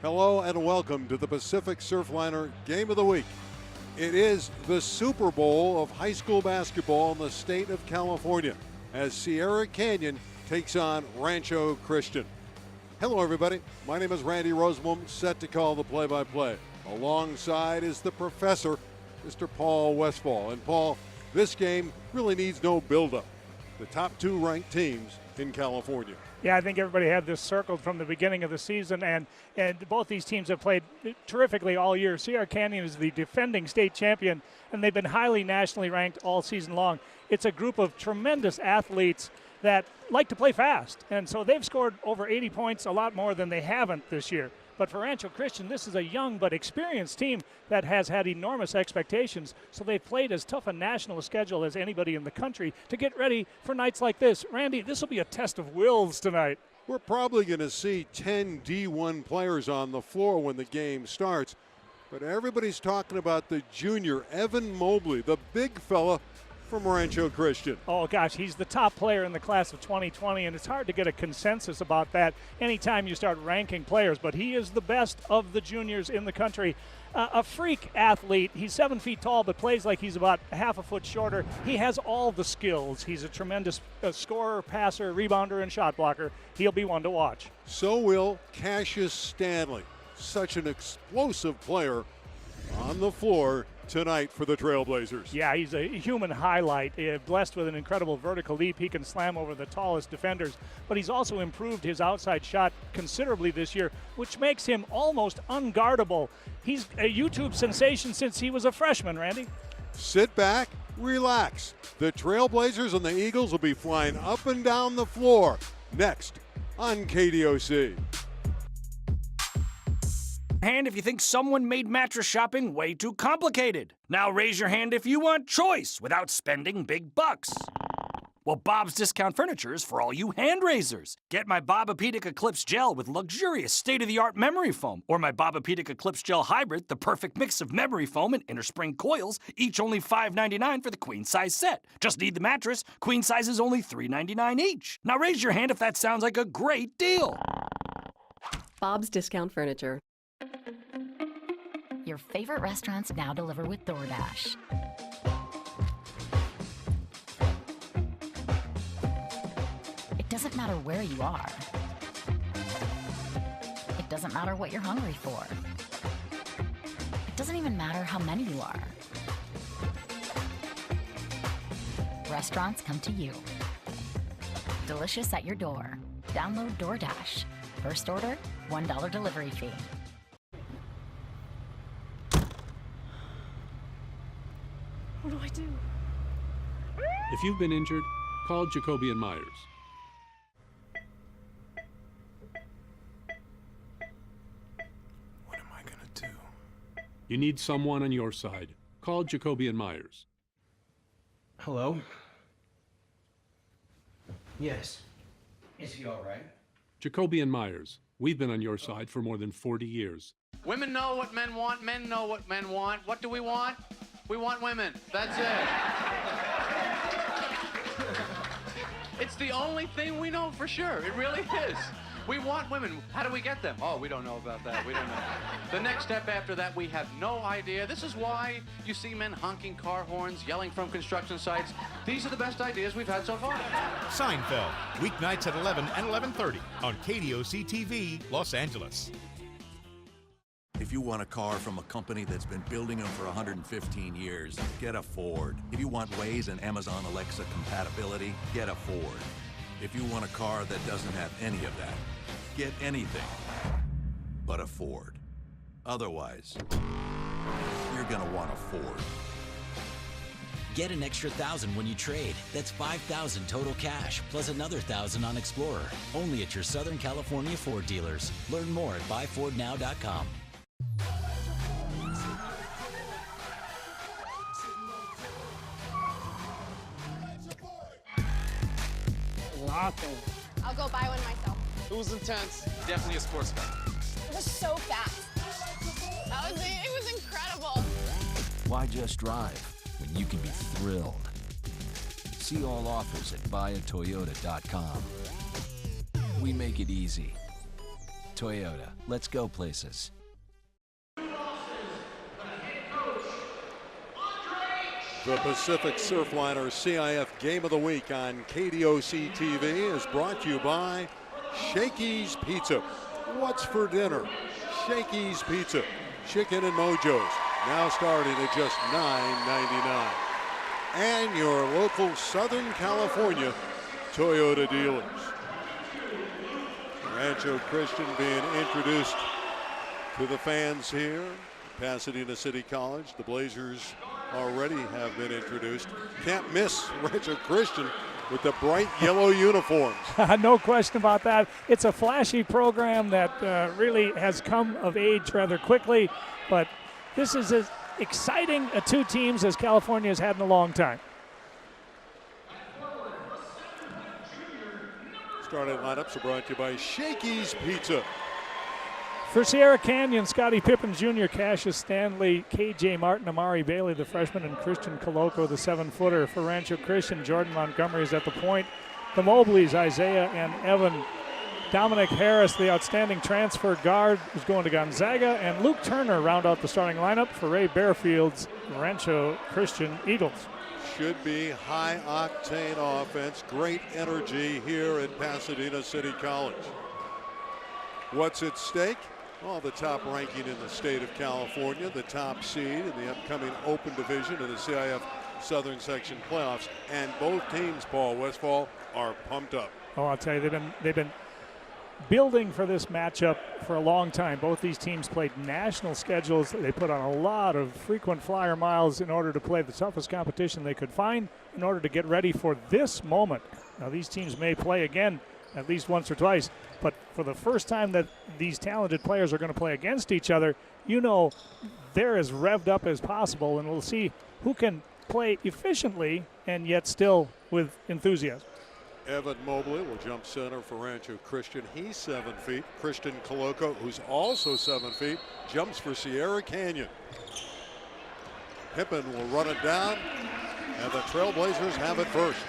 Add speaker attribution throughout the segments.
Speaker 1: Hello and welcome to the Pacific Surfliner Game of the Week. It is the Super Bowl of high school basketball in the state of California as Sierra Canyon takes on Rancho Christian. Hello everybody, my name is Randy Rosenblum, set to call the play-by-play. Alongside is the professor, Mr. Paul Westfall. And Paul, this game really needs no build-up. The top two ranked teams in California.
Speaker 2: Yeah, I think everybody had this circled from the beginning of the season, and both these teams have played terrifically all year. Sierra Canyon is the defending state champion, and they've been highly nationally ranked all season long. It's a group of tremendous athletes that like to play fast, and so they've scored over 80 points, a lot more than they haven't this year. But for Rancho Christian, this is a young but experienced team that has had enormous expectations, so they've played as tough a national schedule as anybody in the country to get ready for nights like this. Randy, this will be a test of wills tonight.
Speaker 1: We're probably going to see 10 D1 players on the floor when the game starts, but everybody's talking about the junior, Evan Mobley, the big fella from Rancho Christian.
Speaker 2: Oh gosh, he's the top player in the class of 2020, and it's hard to get a consensus about that anytime you start ranking players, but he is the best of the juniors in the country. A freak athlete. He's 7 feet tall, but plays like he's about half a foot shorter. He has all the skills. He's a tremendous scorer, passer, rebounder, and shot blocker. He'll be one to watch.
Speaker 1: So will Cassius Stanley, such an explosive player on the floor tonight for the Trailblazers.
Speaker 2: Yeah, he's a human highlight, blessed with an incredible vertical leap. He can slam over the tallest defenders, but he's also improved his outside shot considerably this year, which makes him almost unguardable. He's a YouTube sensation since he was a freshman, Randy.
Speaker 1: Sit back, relax. The Trailblazers and the Eagles will be flying up and down the floor next on KDOC.
Speaker 3: Hand if you think someone made mattress shopping way too complicated. Now raise your hand if you want choice without spending big bucks. Well, Bob's Discount Furniture is for all you hand raisers. Get my Bobapedic Eclipse Gel with luxurious state-of-the-art memory foam, or my Bobapedic Eclipse Gel Hybrid, the perfect mix of memory foam and inner spring coils, each only $5.99 for the queen size set. Just need the mattress. Queen size is only $3.99 each. Now raise your hand if that sounds like a great deal.
Speaker 4: Bob's Discount Furniture.
Speaker 5: Your favorite restaurants now deliver with DoorDash. It doesn't matter where you are. It doesn't matter what you're hungry for. It doesn't even matter how many you are. Restaurants come to you. Delicious at your door. Download DoorDash. First order, $1 delivery fee.
Speaker 6: What do I do?
Speaker 7: If you've been injured, call Jacoby and Myers.
Speaker 8: What am I gonna do?
Speaker 7: You need someone on your side. Call Jacoby and Myers.
Speaker 8: Hello? Yes. Is he all right?
Speaker 7: Jacoby and Myers. We've been on your side for more than 40 years.
Speaker 9: Women know what men want. Men know what men want. What do we want? We want women. That's it. It's the only thing we know for sure. It really is. We want women. How do we get them? Oh, we don't know about that. We don't know. The next step after that, we have no idea. This is why you see men honking car horns, yelling from construction sites. These are the best ideas we've had so far.
Speaker 10: Seinfeld, weeknights at 11 and 11:30 on KDOC TV, Los Angeles.
Speaker 11: If you want a car from a company that's been building them for 115 years, get a Ford. If you want Waze and Amazon Alexa compatibility, get a Ford. If you want a car that doesn't have any of that, get anything but a Ford. Otherwise, you're gonna want a Ford.
Speaker 12: Get an extra $1,000 when you trade. That's $5,000 total cash, plus another $1,000 on Explorer. Only at your Southern California Ford dealers. Learn more at buyfordnow.com.
Speaker 6: I'll go buy one myself.
Speaker 13: It was intense. Definitely a sports car.
Speaker 6: It was so fast. It was incredible.
Speaker 14: Why just drive when you can be thrilled? See all offers at buyatoyota.com. We make it easy. Toyota. Let's go places.
Speaker 1: The Pacific Surfliner CIF Game of the Week on KDOC TV is brought to you by Shakey's Pizza. What's for dinner? Shakey's Pizza. Chicken and Mojos. Now starting at just $9.99. And your local Southern California Toyota dealers. Rancho Christian being introduced to the fans here. Pasadena City College. The Blazers already have been introduced. Can't miss Rancho Christian with the bright yellow uniforms.
Speaker 2: No question about that. It's a flashy program that really has come of age rather quickly, but this is as exciting a two teams as California has had in a long time.
Speaker 1: Starting lineups are brought to you by Shakey's Pizza.
Speaker 2: For Sierra Canyon, Scottie Pippen Jr., Cassius Stanley, K.J. Martin, Amari Bailey, the freshman, and Christian Coloco, the 7-footer. For Rancho Christian, Jordan Montgomery is at the point. The Mobleys, Isaiah and Evan. Dominic Harris, the outstanding transfer guard, is going to Gonzaga. And Luke Turner round out the starting lineup for Ray Barefield's Rancho Christian Eagles.
Speaker 1: Should be high-octane offense, great energy here at Pasadena City College. What's at stake? Well, the top ranking in the state of California, the top seed in the upcoming Open Division of the CIF Southern Section playoffs, and both teams, Paul Westfall, are pumped up.
Speaker 2: Oh, I'll tell you, they've been building for this matchup for a long time. Both these teams played national schedules. They put on a lot of frequent flyer miles in order to play the toughest competition they could find in order to get ready for this moment. Now, these teams may play again at least once or twice, but for the first time that these talented players are going to play against each other, you know they're as revved up as possible, and we'll see who can play efficiently and yet still with enthusiasm.
Speaker 1: Evan Mobley will jump center for Rancho Christian. He's 7 feet. Christian Coloco, who's also 7 feet, jumps for Sierra Canyon. Pippen will run it down, and the Trailblazers have it first.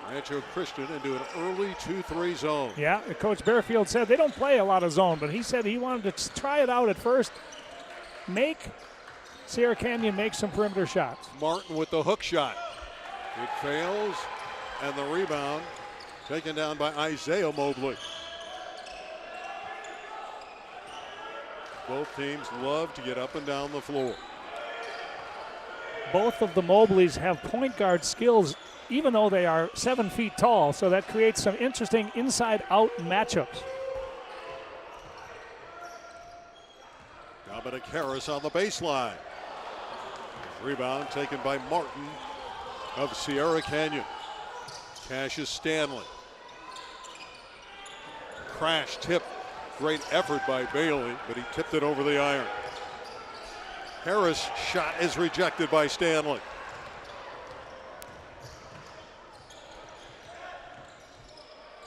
Speaker 1: Rancho Christian into an early 2-3 zone.
Speaker 2: Yeah, Coach Barefield said they don't play a lot of zone, but he said he wanted to try it out at first. Make Sierra Canyon make some perimeter shots.
Speaker 1: Martin with the hook shot. It fails, and the rebound taken down by Isaiah Mobley. Both teams love to get up and down the floor.
Speaker 2: Both of the Mobleys have point guard skills, even though they are 7 feet tall, so that creates some interesting inside-out matchups.
Speaker 1: Dominic Harris on the baseline. Rebound taken by Martin of Sierra Canyon. Cassius Stanley. Crash tip. Great effort by Bailey, but he tipped it over the iron. Harris' shot is rejected by Stanley.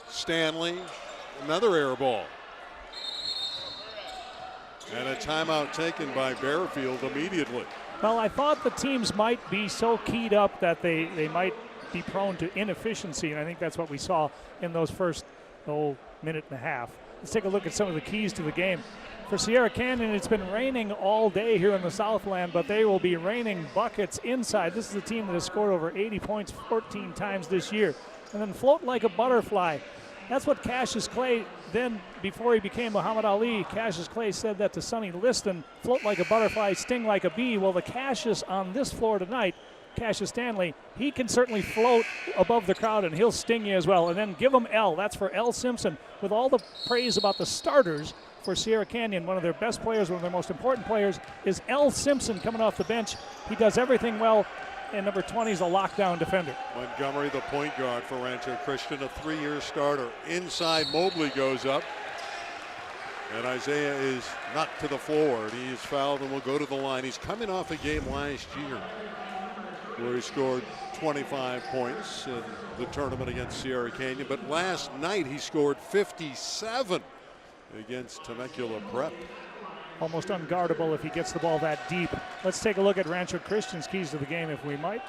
Speaker 1: Stanley, another air ball. And a timeout taken by Barefield immediately.
Speaker 2: Well, I thought the teams might be so keyed up that they might be prone to inefficiency, and I think that's what we saw in those first minute and a half. Let's take a look at some of the keys to the game. For Sierra Canyon, it's been raining all day here in the Southland, but they will be raining buckets inside. This is a team that has scored over 80 points 14 times this year. And then float like a butterfly. That's what Cassius Clay, then before he became Muhammad Ali, Cassius Clay said that to Sonny Liston, float like a butterfly, sting like a bee. Well, the Cassius on this floor tonight, Cassius Stanley, he can certainly float above the crowd and he'll sting you as well. And then give him L. That's for L. Simpson. With all the praise about the starters for Sierra Canyon, one of their best players, one of their most important players is L. Simpson coming off the bench. He does everything well. And number 20 is a lockdown defender.
Speaker 1: Montgomery, the point guard for Rancho Christian, a 3-year starter. Inside, Mobley goes up. And Isaiah is knocked to the floor. He is fouled and will go to the line. He's coming off a game last year where he scored 25 points in the tournament against Sierra Canyon. But last night he scored 57 against Temecula Prep.
Speaker 2: Almost unguardable if he gets the ball that deep. Let's take a look at Rancho Christian's keys to the game, if we might.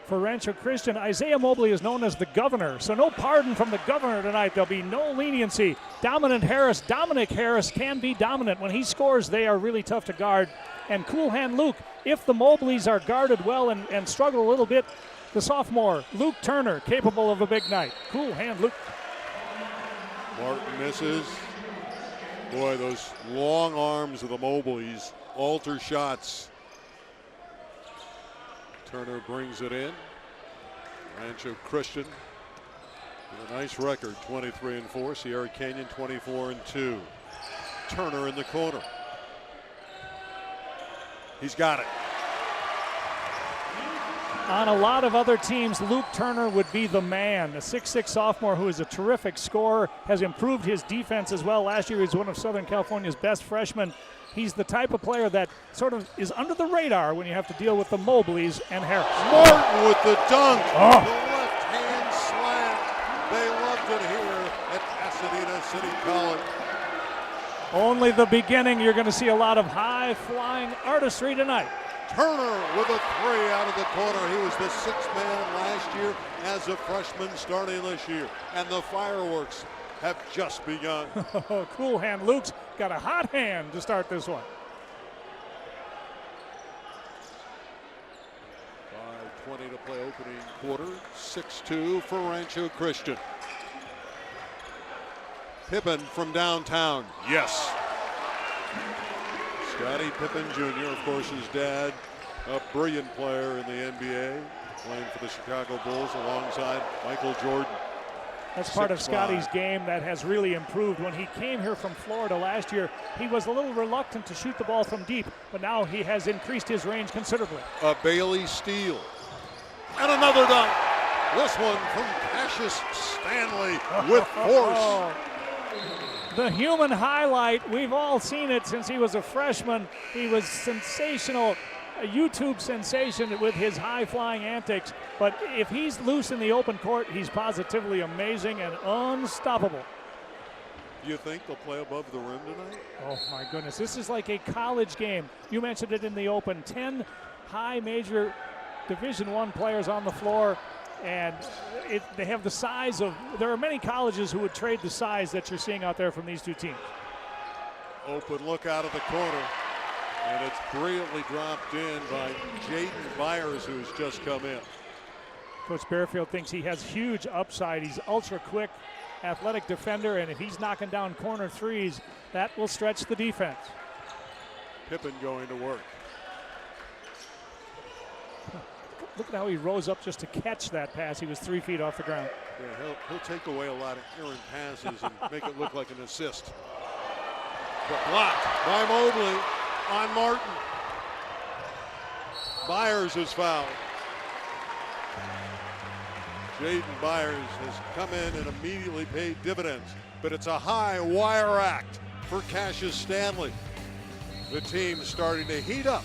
Speaker 2: For Rancho Christian, Isaiah Mobley is known as the governor, so no pardon from the governor tonight. There'll be no leniency. Dominic Harris can be dominant. When he scores, they are really tough to guard. And Cool Hand Luke, if the Mobleys are guarded well and struggle a little bit, the sophomore, Luke Turner, capable of a big night. Cool Hand Luke.
Speaker 1: Martin misses. Boy, those long arms of the Mobleys alter shots. Turner brings it in. Rancho Christian with a nice record, 23-4. Sierra Canyon 24-2. Turner in the corner. He's got it.
Speaker 2: On a lot of other teams, Luke Turner would be the man. The 6'6 sophomore who is a terrific scorer, has improved his defense as well. Last year he was one of Southern California's best freshmen. He's the type of player that sort of is under the radar when you have to deal with the Mobleys and Harris.
Speaker 1: Martin with the dunk. Oh. The left hand slam. They loved it here at Pasadena City College.
Speaker 2: Only the beginning. You're going to see a lot of high-flying artistry tonight.
Speaker 1: Turner with a three out of the corner. He was the sixth man last year as a freshman starting this year. And the fireworks have just begun.
Speaker 2: Cool Hand Luke's got a hot hand to start this one.
Speaker 1: 5:20 to play opening quarter. 6-2 for Rancho Christian. Pippen from downtown. Yes. Scottie Pippen Jr., of course, his dad, a brilliant player in the NBA, playing for the Chicago Bulls alongside Michael Jordan.
Speaker 2: That's part of Scottie's game that has really improved. When he came here from Florida last year, he was a little reluctant to shoot the ball from deep, but now he has increased his range considerably.
Speaker 1: A Bailey steal. And another dunk. This one from Cassius Stanley with force.
Speaker 2: The human highlight, we've all seen it since he was a freshman. He was sensational, a YouTube sensation with his high-flying antics. But if he's loose in the open court, he's positively amazing and unstoppable.
Speaker 1: Do you think they'll play above the rim tonight?
Speaker 2: Oh, my goodness. This is like a college game. You mentioned it in the open. 10 high major Division I players on the floor. And they have the size of, there are many colleges who would trade the size that you're seeing out there from these two teams.
Speaker 1: Open look out of the corner. And it's brilliantly dropped in by Jaden Byers, who's just come in.
Speaker 2: Coach Bearfield thinks he has huge upside. He's ultra quick, athletic defender, and if he's knocking down corner threes, that will stretch the defense.
Speaker 1: Pippen going to work.
Speaker 2: Look at how he rose up just to catch that pass. He was 3 feet off the ground.
Speaker 1: Yeah, he'll take away a lot of errant passes and make it look like an assist. But blocked by Mobley on Martin. Byers is fouled. Jaden Byers has come in and immediately paid dividends, but it's a high wire act for Cassius Stanley. The team starting to heat up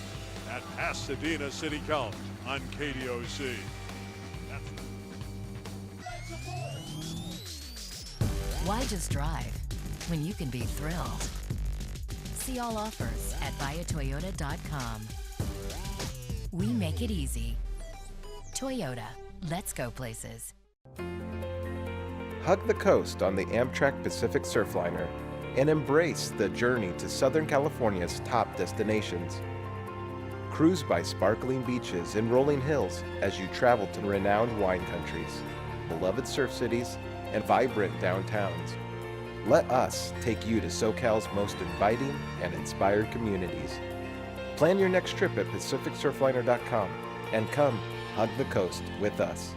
Speaker 1: at Pasadena City College on KDOC.
Speaker 5: Why just drive when you can be thrilled? See all offers at buyatoyota.com. We make it easy. Toyota, let's go places.
Speaker 15: Hug the coast on the Amtrak Pacific Surfliner and embrace the journey to Southern California's top destinations. Cruise by sparkling beaches and rolling hills as you travel to renowned wine countries, beloved surf cities, and vibrant downtowns. Let us take you to SoCal's most inviting and inspired communities. Plan your next trip at PacificSurfliner.com and come hug the coast with us.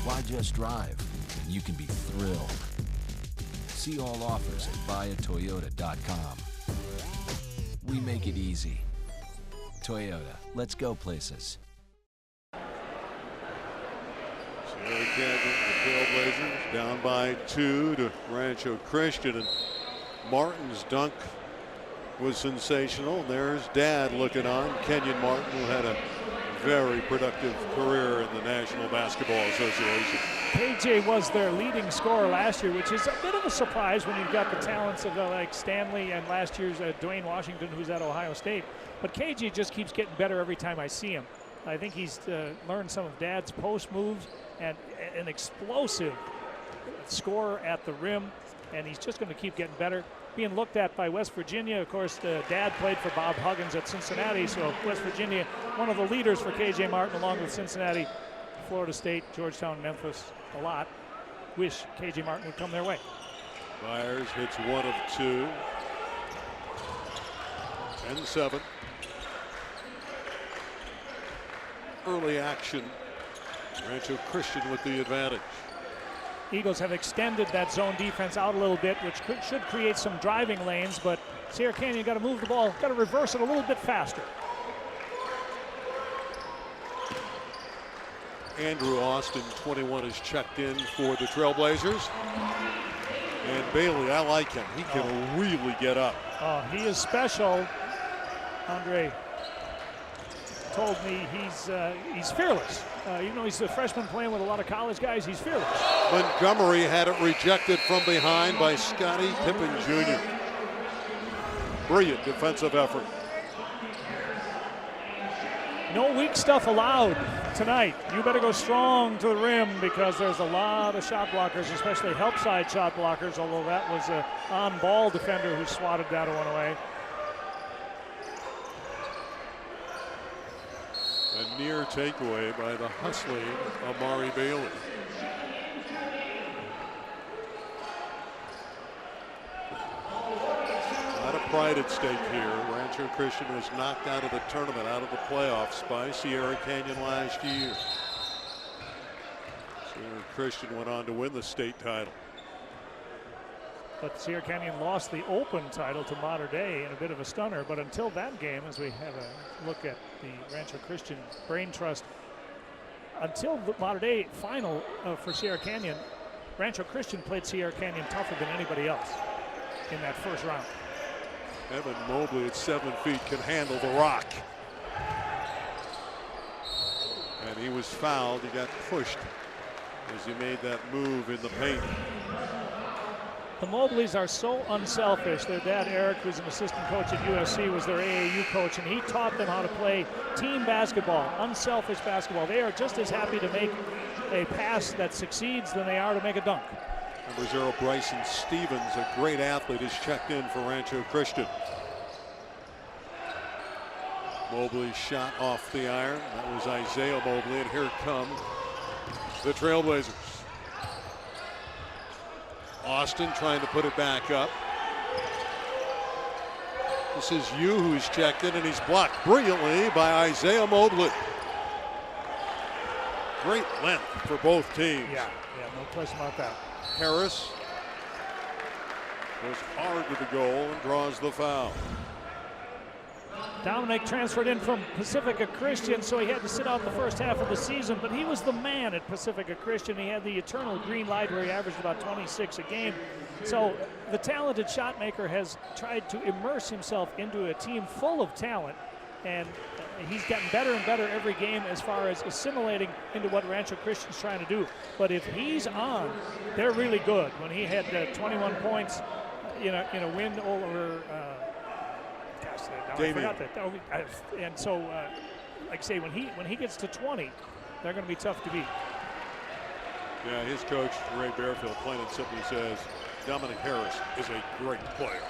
Speaker 14: Why just drive when you can be thrilled? See all offers at buyatoyota.com. We make it easy. Toyota, let's go places.
Speaker 1: Sierra Canyon, the Trailblazers, down by 2 to Rancho Christian. And Martin's dunk was sensational. There's Dad looking on, Kenyon Martin, who had a very productive career in the National Basketball Association.
Speaker 2: KJ was their leading scorer last year, which is a bit of a surprise when you've got the talents of like Stanley and last year's Dwayne Washington, who's at Ohio State. But KJ just keeps getting better every time I see him. I think he's learned some of Dad's post moves and an explosive scorer at the rim, and he's just going to keep getting better. Being looked at by West Virginia, of course, Dad played for Bob Huggins at Cincinnati, so West Virginia, one of the leaders for KJ Martin, along with Cincinnati, Florida State, Georgetown, Memphis, a lot. Wish KJ Martin would come their way.
Speaker 1: Myers hits 1 of 2. 10-7. Early action. Rancho Christian with the advantage.
Speaker 2: Eagles have extended that zone defense out a little bit, which should create some driving lanes, but Sierra Canyon got to move the ball, got to reverse it a little bit faster.
Speaker 1: Andrew Austin, 21, is checked in for the Trailblazers. And Bailey, I like him. He can really get up.
Speaker 2: Oh, he is special. Andre told me he's fearless. Even though he's a freshman playing with a lot of college guys, he's fearless.
Speaker 1: Montgomery had it rejected from behind by Scottie Pippen Jr. Brilliant defensive effort.
Speaker 2: No weak stuff allowed tonight. You better go strong to the rim because there's a lot of shot blockers, especially help side shot blockers, although that was an on-ball defender who swatted that one away.
Speaker 1: A near takeaway by the hustling Amari Bailey. A lot of pride at stake here. Rancho Christian was knocked out of the tournament, out of the playoffs by Sierra Canyon last year. Sierra Christian went on to win the state title.
Speaker 2: But Sierra Canyon lost the Open title to Mater Dei in a bit of a stunner. But until that game, as we have a look at the Rancho Christian Brain Trust, until the Mater Dei final for Sierra Canyon, Rancho Christian played Sierra Canyon tougher than anybody else in that first round.
Speaker 1: Evan Mobley at 7 feet can handle the rock. And he was fouled. He got pushed as he made that move in the paint.
Speaker 2: The Mobleys are so unselfish. Their dad, Eric, who's an assistant coach at USC, was their AAU coach, and he taught them how to play team basketball, unselfish basketball. They are just as happy to make a pass that succeeds than they are to make a dunk.
Speaker 1: Number 0, Bryson Stevens, a great athlete, is checked in for Rancho Christian. Mobley shot off the iron. That was Isaiah Mobley, and here come the Trailblazers. Austin trying to put it back up. This is Yu who's checked in, and he's blocked brilliantly by Isaiah Mobley. Great length for both teams.
Speaker 2: Yeah, no question about that.
Speaker 1: Harris goes hard to the goal and draws the foul.
Speaker 2: Dominic transferred in from Pacifica Christian, so he had to sit out the first half of the season, but he was the man at Pacifica Christian. He had the eternal green light where he averaged about 26 a game. So the talented shot maker has tried to immerse himself into a team full of talent, and he's gotten better and better every game as far as assimilating into what Rancho Christian's trying to do. But if he's on, they're really good. When he had 21 points in a win over I forgot that. And so, like I say, when he gets to 20, they're going to be tough to beat.
Speaker 1: Yeah, his coach, Ray Bearfield, plain and simply says Dominic Harris is a great player.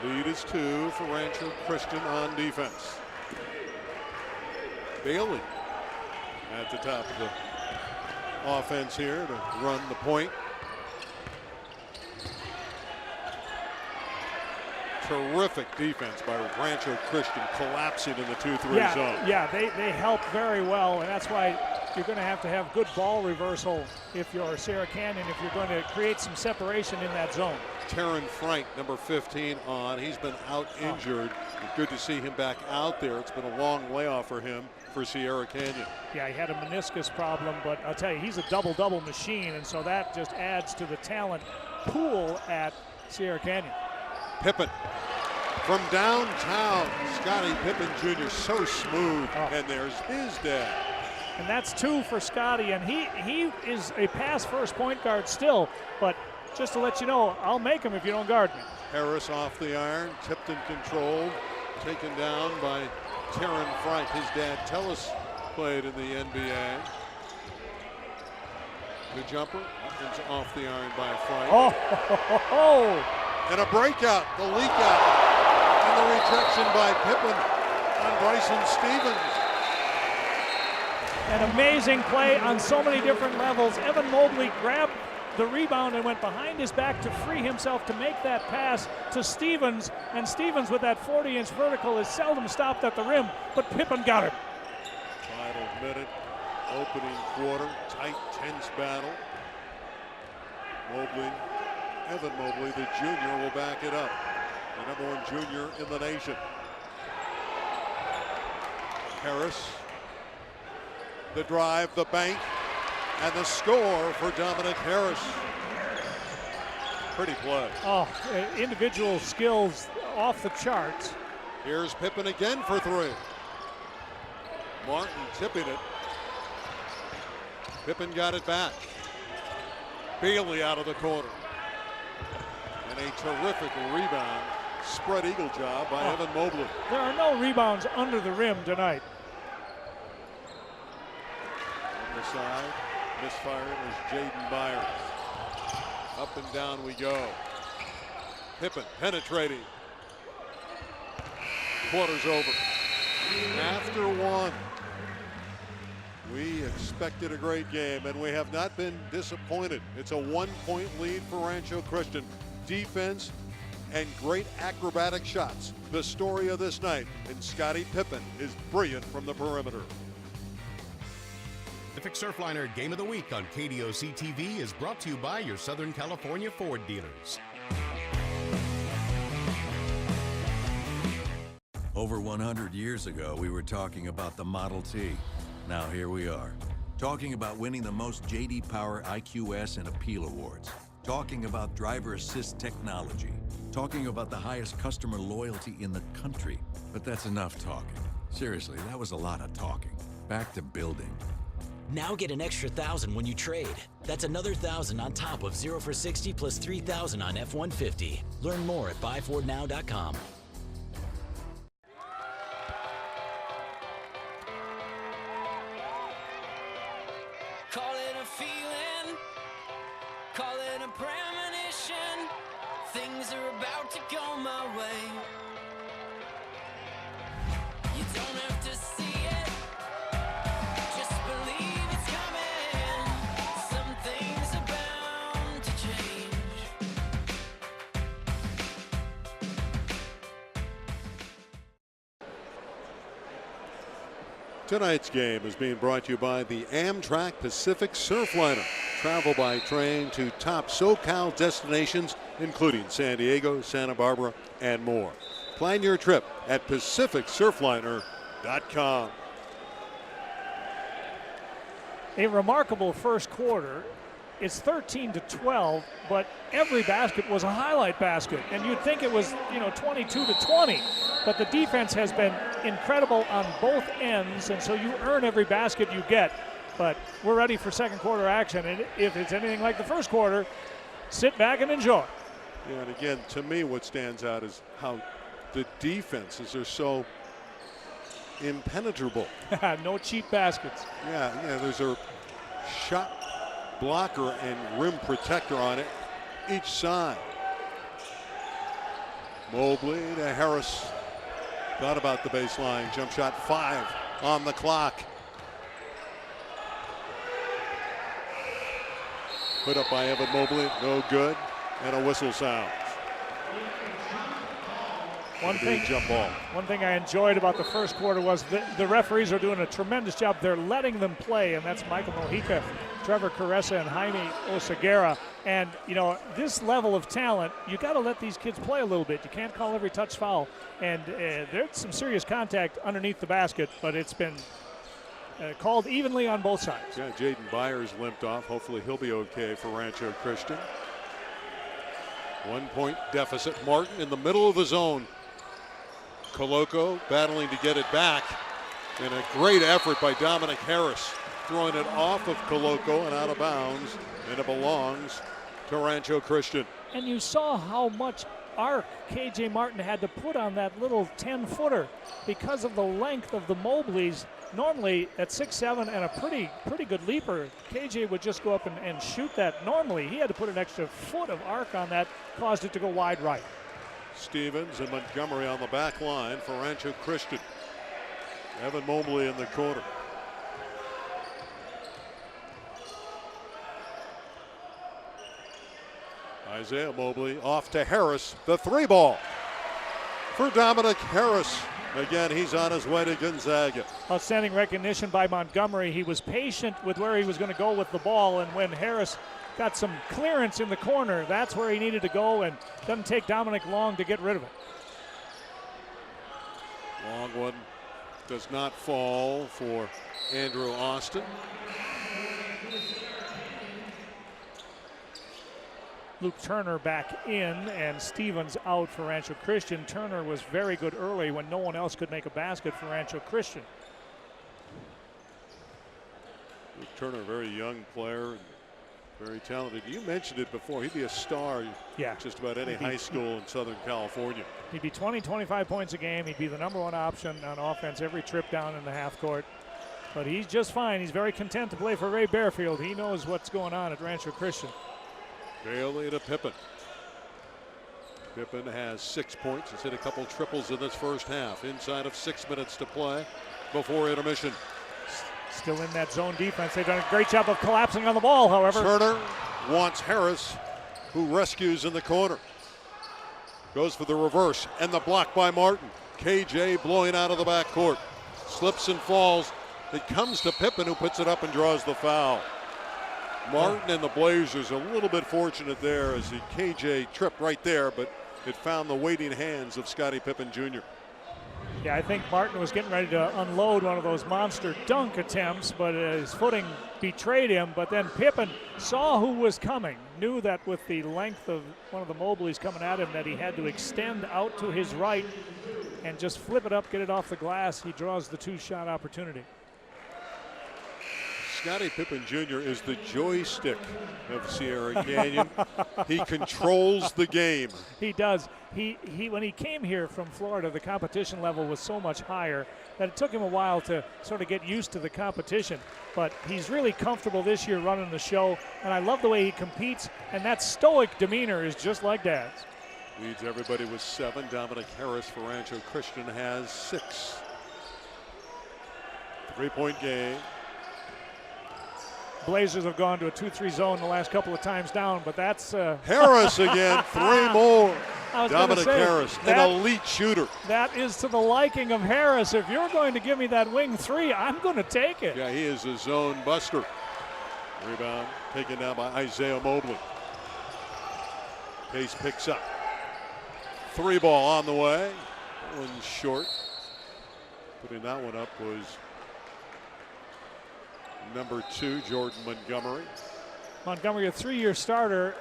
Speaker 1: Lead is 2 for Rancho Christian on defense. Bailey at the top of the offense here to run the point. Terrific defense by Rancho Christian, collapsing in the 2-3 zone.
Speaker 2: Yeah, they help very well, and that's why you're going to have good ball reversal if you're Sierra Canyon, if you're going to create some separation in that zone.
Speaker 1: Taryn Frank, number 15, on. He's been out injured. Good to see him back out there. It's been a long layoff for him for Sierra Canyon.
Speaker 2: Yeah, he had a meniscus problem, but I'll tell you, he's a double-double machine, and so that just adds to the talent pool at Sierra Canyon.
Speaker 1: Pippen from downtown. Scottie Pippen Jr. so smooth. And there's his dad.
Speaker 2: And that's 2 for Scotty, and he is a pass-first point guard still, but just to let you know, I'll make him if you don't guard me.
Speaker 1: Harris off the iron, tipped and controlled, taken down by Terran Frank. His dad, Tellis, played in the NBA. The jumper is off the iron by Frank. And a breakout, the leak out, and the rejection by Pippen on Bryson Stevens.
Speaker 2: An amazing play on so many different levels. Evan Mobley grabbed the rebound and went behind his back to free himself to make that pass to Stevens. And Stevens with that 40-inch vertical is seldom stopped at the rim, but Pippen got it.
Speaker 1: Final minute, opening quarter, tight, tense battle. Evan Mobley, the junior, will back it up. The #1 junior in the nation. Harris, the drive, the bank, and the score for Dominic Harris. Pretty play.
Speaker 2: Individual skills off the charts.
Speaker 1: Here's Pippen again for 3. Martin tipping it. Pippen got it back. Bailey out of the corner. And a terrific rebound. Spread eagle job by Evan Mobley.
Speaker 2: There are no rebounds under the rim tonight.
Speaker 1: On the side, misfiring is Jaden Byers. Up and down we go. Pippen penetrating. Quarter's over. After 1. We expected a great game, and we have not been disappointed. It's a 1-point lead for Rancho Christian. Defense and great acrobatic shots. The story of this night, and Scottie Pippen is brilliant from the perimeter.
Speaker 10: Pacific Surfliner Game of the Week on KDOC TV is brought to you by your Southern California Ford dealers.
Speaker 11: Over 100 years ago, we were talking about the Model T. Now here we are, talking about winning the most J.D. Power IQS and Appeal Awards, talking about driver assist technology, talking about the highest customer loyalty in the country. But that's enough talking. Seriously, that was a lot of talking. Back to building.
Speaker 12: Now get an extra $1,000 when you trade. That's another $1,000 on top of 0 for 60 plus $3,000 on F-150. Learn more at buyfordnow.com.
Speaker 16: Call it a feeling, call it a premonition. Things are about to go my way. You don't have to see it, just believe it's coming. Some things are bound to change.
Speaker 1: Tonight's game is being brought to you by the Amtrak Pacific Surfliner. Travel by train to top SoCal destinations, including San Diego, Santa Barbara, and more. Plan your trip at PacificSurfliner.com.
Speaker 2: A remarkable first quarter. It's 13-12, but every basket was a highlight basket, and you'd think it was, 22-20. But the defense has been incredible on both ends, and so you earn every basket you get. But we're ready for second quarter action, and if it's anything like the first quarter, sit back and enjoy.
Speaker 1: Yeah, and again, to me, what stands out is how the defenses are so impenetrable.
Speaker 2: No cheap baskets.
Speaker 1: Yeah, there's a shot blocker and rim protector on it each side. Mobley to Harris. Thought about the baseline. Jump shot 5 on the clock. Put up by Evan Mobley. No good. And a whistle sounds.
Speaker 2: One
Speaker 1: jump ball.
Speaker 2: One thing I enjoyed about the first quarter was the referees are doing a tremendous job. They're letting them play, and that's Michael Mojica, Trevor Caressa, and Jaime Oseguera. And, this level of talent, you got to let these kids play a little bit. You can't call every touch foul. And there's some serious contact underneath the basket, but it's been called evenly on both sides.
Speaker 1: Yeah, Jaden Byers limped off. Hopefully he'll be okay for Rancho Christian. 1 point deficit. Martin in the middle of the zone. Coloco battling to get it back. And a great effort by Dominic Harris. throwing it off of Coloco and out of bounds, and it belongs to Rancho Christian.
Speaker 2: And you saw how much arc KJ Martin had to put on that little 10-footer because of the length of the Mobleys. Normally at 6'7" and a pretty good leaper, KJ would just go up and shoot that. Normally he had to put an extra foot of arc on that, caused it to go wide right.
Speaker 1: Stevens and Montgomery on the back line for Rancho Christian. Evan Mobley in the corner. Isaiah Mobley off to Harris, the 3-ball for Dominic Harris. Again, he's on his way to Gonzaga.
Speaker 2: Outstanding recognition by Montgomery. He was patient with where he was going to go with the ball, and when Harris got some clearance in the corner, that's where he needed to go, and doesn't take Dominic long to get rid of it.
Speaker 1: Long one does not fall for Andrew Austin.
Speaker 2: Luke Turner back in, and Stevens out for Rancho Christian. Turner was very good early when no one else could make a basket for Rancho Christian.
Speaker 1: Luke Turner, a very young player, and very talented. You mentioned it before. He'd be a star just about any high school in Southern California.
Speaker 2: He'd be 20, 25 points a game. He'd be the #1 option on offense every trip down in the half court. But he's just fine. He's very content to play for Ray Bearfield. He knows what's going on at Rancho Christian.
Speaker 1: Bailey to Pippen. Pippen has 6 points. He's hit a couple triples in this first half. Inside of 6 minutes to play before intermission.
Speaker 2: Still in that zone defense. They've done a great job of collapsing on the ball, however.
Speaker 1: Turner wants Harris, who rescues in the corner. Goes for the reverse and the block by Martin. KJ blowing out of the backcourt. Slips and falls. It comes to Pippen, who puts it up and draws the foul. Martin and the Blazers a little bit fortunate there as the KJ tripped right there, but it found the waiting hands of Scottie Pippen Jr.
Speaker 2: Yeah, I think Martin was getting ready to unload one of those monster dunk attempts, but his footing betrayed him. But then Pippen saw who was coming, knew that with the length of one of the Mobleys coming at him that he had to extend out to his right and just flip it up, get it off the glass. He draws the 2-shot opportunity.
Speaker 1: Scottie Pippen Jr. is the joystick of Sierra Canyon. He controls the game.
Speaker 2: He does. He when he came here from Florida, the competition level was so much higher that it took him a while to sort of get used to the competition. But he's really comfortable this year running the show, and I love the way he competes, and that stoic demeanor is just like Dad's.
Speaker 1: Leads everybody with 7. Dominic Harris for Rancho Christian has 6. 3-point game.
Speaker 2: Blazers have gone to a 2-3 zone the last couple of times down, but that's
Speaker 1: Harris again, 3 more. Dominic Harris, an elite shooter.
Speaker 2: That is to the liking of Harris. If you're going to give me that wing 3, I'm going to take it.
Speaker 1: Yeah, he is a zone buster. Rebound taken down by Isaiah Mobley. Pace picks up. 3-ball on the way. That one's short. Putting that one up was number 2, Jordan Montgomery.
Speaker 2: Montgomery, a 3-year starter.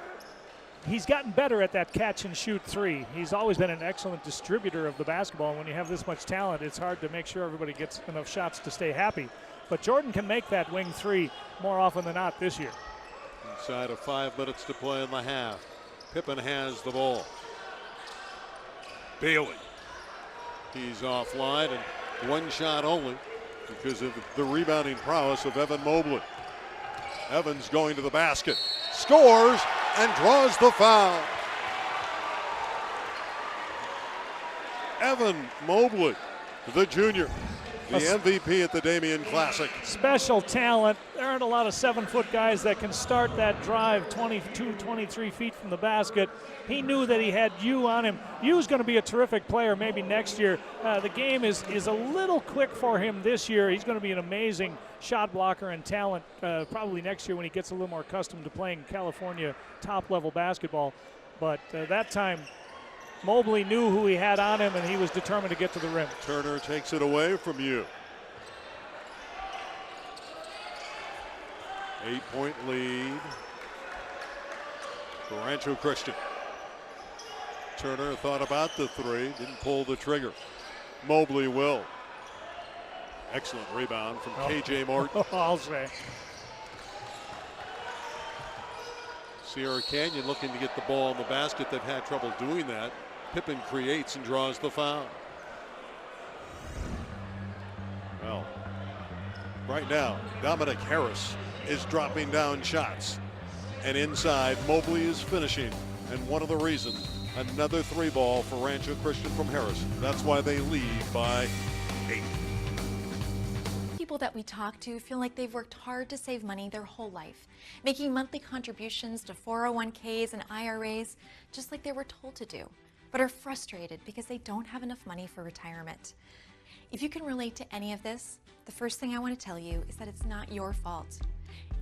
Speaker 2: He's gotten better at that catch and shoot 3. He's always been an excellent distributor of the basketball. And when you have this much talent, it's hard to make sure everybody gets enough shots to stay happy. But Jordan can make that wing 3 more often than not this year.
Speaker 1: Inside of 5 minutes to play in the half. Pippen has the ball. Bailey. He's offline and 1 shot only because of the rebounding prowess of Evan Mobley. Evans going to the basket, scores, and draws the foul. Evan Mobley, the junior, the MVP at the Damien Classic.
Speaker 2: Special talent. There aren't a lot of 7-foot guys that can start that drive 22, 23 feet from the basket. He knew that he had Yu on him. Yu's going to be a terrific player maybe next year. The game is a little quick for him this year. He's going to be an amazing shot blocker and talent probably next year when he gets a little more accustomed to playing California top-level basketball. But that time, Mobley knew who he had on him, and he was determined to get to the rim.
Speaker 1: Turner takes it away from Yu. 8-point lead for Rancho Christian. Turner thought about the 3, didn't pull the trigger. Mobley will. Excellent rebound from K.J. Martin.
Speaker 2: I'll say.
Speaker 1: Sierra Canyon looking to get the ball in the basket. They've had trouble doing that. Pippen creates and draws the foul. Well, right now, Dominic Harris is dropping down shots. And inside, Mobley is finishing. And one of the reasons, another 3-ball for Rancho Christian from Harris. That's why they lead by 8.
Speaker 17: People that we talk to feel like they've worked hard to save money their whole life, making monthly contributions to 401ks and IRAs just like they were told to do, but are frustrated because they don't have enough money for retirement. If you can relate to any of this, the first thing I want to tell you is that it's not your fault.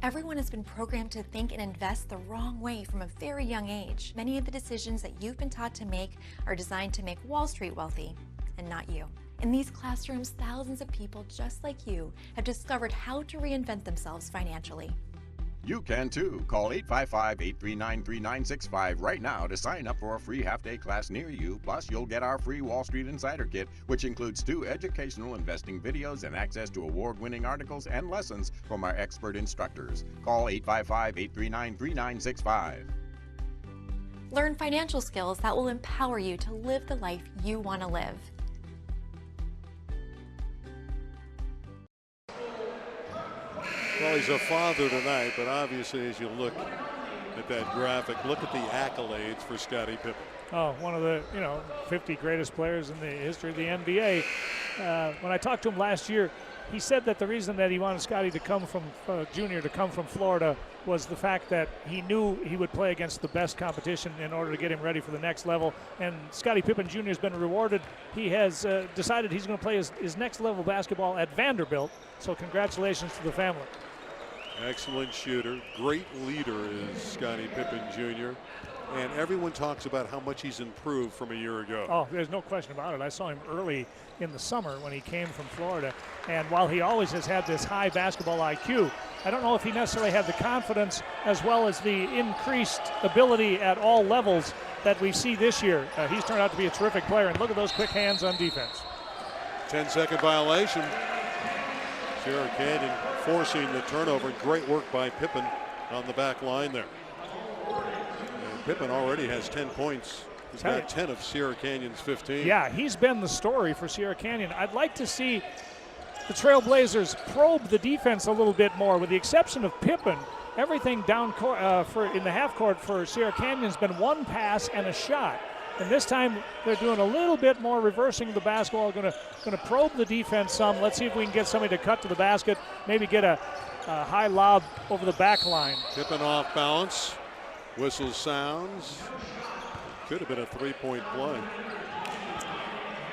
Speaker 17: Everyone has been programmed to think and invest the wrong way from a very young age. Many of the decisions that you've been taught to make are designed to make Wall Street wealthy, and not you. In these classrooms, thousands of people just like you have discovered how to reinvent themselves financially.
Speaker 18: You can too. Call 855-839-3965 right now to sign up for a free half-day class near you. Plus, you'll get our free Wall Street Insider Kit, which includes 2 educational investing videos and access to award-winning articles and lessons from our expert instructors. Call 855-839-3965.
Speaker 17: Learn financial skills that will empower you to live the life you want to live.
Speaker 1: Well, he's a father tonight, but obviously as you look at that graphic, look at the accolades for Scottie Pippen.
Speaker 2: Oh, one of the 50 greatest players in the history of the NBA. When I talked to him last year, he said that the reason that he wanted Scottie to come from Junior to come from Florida was the fact that he knew he would play against the best competition in order to get him ready for the next level. And Scottie Pippen Jr. has been rewarded. He has decided he's going to play his next level basketball at Vanderbilt. So congratulations to the family.
Speaker 1: Excellent shooter, great leader is Scottie Pippen Jr. And everyone talks about how much he's improved from a year ago.
Speaker 2: Oh, there's no question about it. I saw him early in the summer when he came from Florida. And while he always has had this high basketball IQ, I don't know if he necessarily had the confidence as well as the increased ability at all levels that we see this year. He's turned out to be a terrific player. And look at those quick hands on defense.
Speaker 1: 10-second violation. Sierra Canyon forcing the turnover. Great work by Pippen on the back line there. And Pippen already has 10 points. He's got 10 of Sierra Canyon's 15.
Speaker 2: Yeah, he's been the story for Sierra Canyon. I'd like to see the Trailblazers probe the defense a little bit more. With the exception of Pippen, everything down in the half court for Sierra Canyon's been one pass and a shot. And this time they're doing a little bit more reversing the basketball, going to probe the defense some. Let's see if we can get somebody to cut to the basket, maybe get a high lob over the back line.
Speaker 1: Pippen off balance. Whistle sounds. Could have been a 3-point play.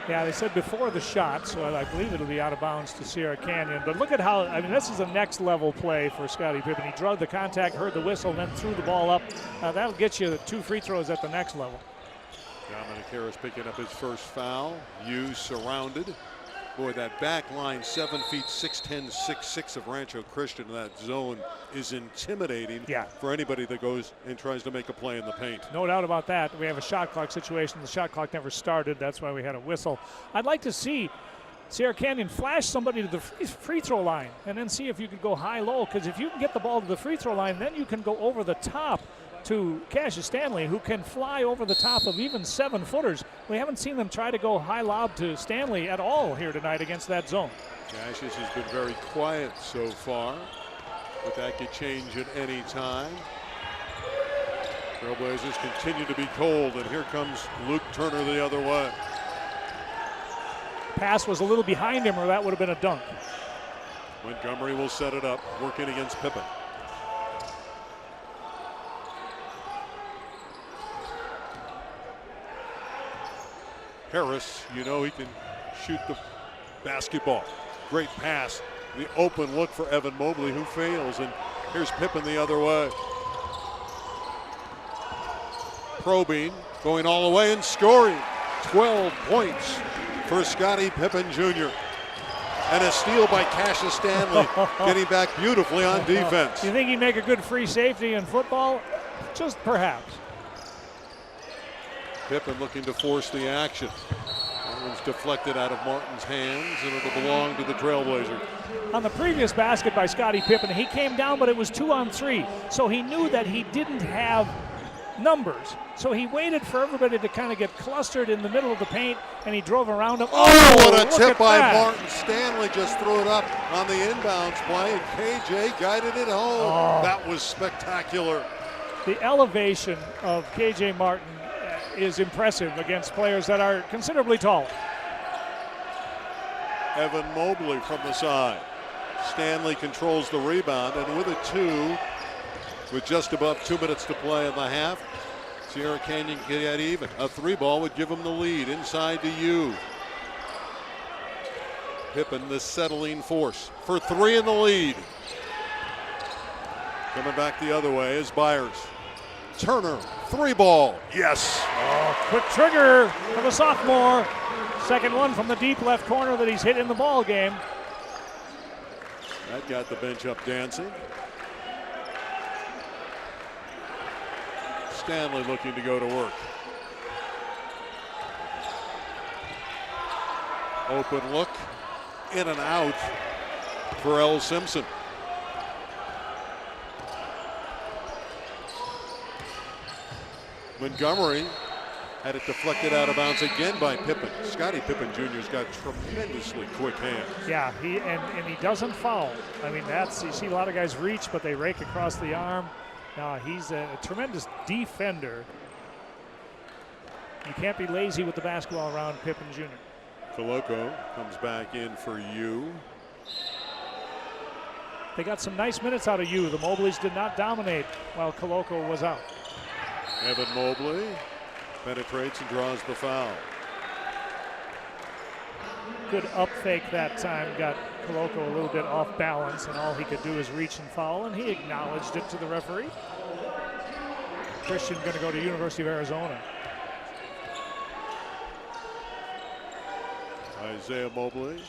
Speaker 2: Yeah, they said before the shot, so I believe it'll be out of bounds to Sierra Canyon. But look at how, this is a next level play for Scottie Pippen. He drug the contact, heard the whistle, then threw the ball up. That'll get you 2 free throws at the next level.
Speaker 1: Dominic Harris picking up his first foul. Hughes surrounded. Boy, that back line, 7 feet, 6'10", 6'6" of Rancho Christian. That zone is intimidating for anybody that goes and tries to make a play in the paint.
Speaker 2: No doubt about that. We have a shot clock situation. The shot clock never started. That's why we had a whistle. I'd like to see Sierra Canyon flash somebody to the free throw line and then see if you can go high-low, because if you can get the ball to the free throw line, then you can go over the top to Cassius Stanley, who can fly over the top of even 7-footers. We haven't seen them try to go high lob to Stanley at all here tonight against that zone.
Speaker 1: Cassius has been very quiet so far, but that could change at any time. Trailblazers continue to be cold, and here comes Luke Turner the other way.
Speaker 2: Pass was a little behind him, or that would have been a dunk.
Speaker 1: Montgomery will set it up, working against Pippen. Harris, he can shoot the basketball. Great pass. The open look for Evan Mobley, who fails. And here's Pippen the other way. Probing, going all the way and scoring. 12 points for Scottie Pippen Jr. And a steal by Cassius Stanley, getting back beautifully on defense.
Speaker 2: You think he'd make a good free safety in football? Just perhaps.
Speaker 1: Pippen looking to force the action. That one's deflected out of Martin's hands, and it'll belong to the Trailblazers.
Speaker 2: On the previous basket by Scottie Pippen, he came down, but it was 2-on-3. So he knew that he didn't have numbers. So he waited for everybody to kind of get clustered in the middle of the paint, and he drove around him.
Speaker 1: Oh, what a
Speaker 2: look
Speaker 1: tip
Speaker 2: at
Speaker 1: by
Speaker 2: that.
Speaker 1: Martin. Stanley just threw it up on the inbounds play, and KJ guided it home.
Speaker 2: Oh.
Speaker 1: That was spectacular.
Speaker 2: The elevation of KJ Martin is impressive against players that are considerably taller.
Speaker 1: Evan Mobley from the side. Stanley controls the rebound, and with a 2, with just above 2 minutes to play in the half, Sierra Canyon can get even. A 3-ball would give them the lead. Inside to you. Pippen, the settling force, for 3 in the lead. Coming back the other way is Byers. Turner, 3-ball. Yes.
Speaker 2: Oh, quick trigger for the sophomore. Second one from the deep left corner that he's hit in the ball game.
Speaker 1: That got the bench up dancing. Stanley looking to go to work. Open look, in and out for L. Simpson. Montgomery had it deflected out of bounds again by Pippen. Scottie Pippen Jr.'s got tremendously quick hands.
Speaker 2: Yeah, and he doesn't foul. I mean, you see a lot of guys reach, but they rake across the arm. No, he's a tremendous defender. You can't be lazy with the basketball around Pippen Jr.
Speaker 1: Koloko comes back in for you.
Speaker 2: They got some nice minutes out of you. The Mobleys did not dominate while Koloko was out.
Speaker 1: Evan Mobley penetrates and draws the foul.
Speaker 2: Good up fake that time. Got Koloko a little bit off balance, and all he could do is reach and foul, and he acknowledged it to the referee. Christian going to go to University of Arizona.
Speaker 1: Isaiah Mobley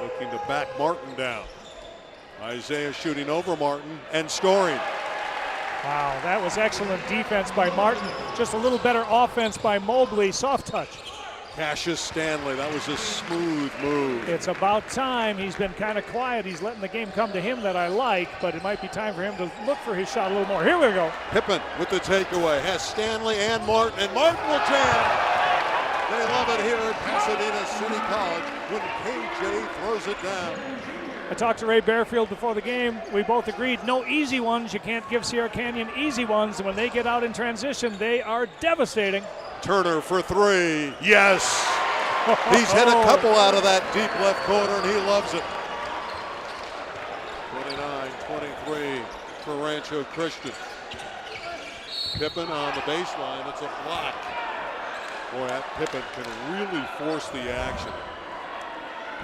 Speaker 1: looking to back Martin down. Isaiah shooting over Martin and scoring.
Speaker 2: Wow, that was excellent defense by Martin. Just a little better offense by Mobley. Soft touch.
Speaker 1: Cassius Stanley, that was a smooth move.
Speaker 2: It's about time. He's been kind of quiet. He's letting the game come to him that I like, but it might be time for him to look for his shot a little more. Here we go.
Speaker 1: Pippen with the takeaway. Has Stanley and Martin will jam. They love it here at Pasadena City College when KJ throws it down.
Speaker 2: I talked to Ray Bearfield before the game. We both agreed no easy ones. You can't give Sierra Canyon easy ones. And when they get out in transition, they are devastating.
Speaker 1: Turner for 3. Yes. He's hit a couple out of that deep left corner, and he loves it. 29-23 for Rancho Christian. Pippen on the baseline. It's a block. Boy, that Pippen can really force the action.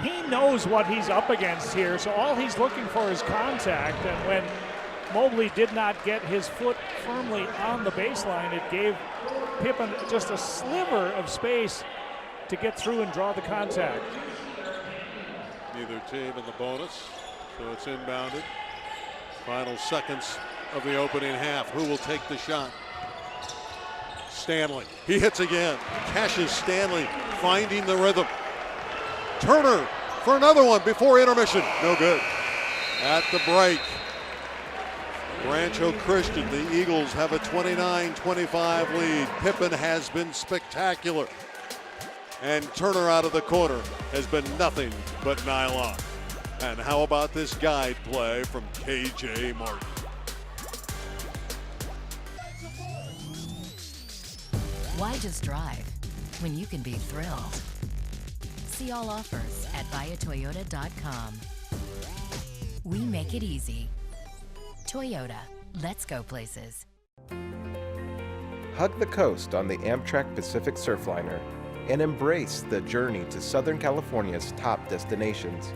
Speaker 2: He knows what he's up against here, so all he's looking for is contact. And when Mobley did not get his foot firmly on the baseline, it gave Pippen just a sliver of space to get through and draw the contact.
Speaker 1: Neither team in the bonus, so it's inbounded. Final seconds of the opening half. Who will take the shot? Stanley. He hits again. Cassius Stanley finding the rhythm. Turner for another one before intermission. No good. At the break, Rancho Christian, the Eagles have a 29-25 lead. Pippen has been spectacular. And Turner out of the corner has been nothing but nylon. And how about this guide play from KJ Martin?
Speaker 5: Why just drive when you can be thrilled? See all offers at buyatoyota.com. We make it easy. Toyota, let's go places.
Speaker 15: Hug the coast on the Amtrak Pacific Surfliner and embrace the journey to Southern California's top destinations.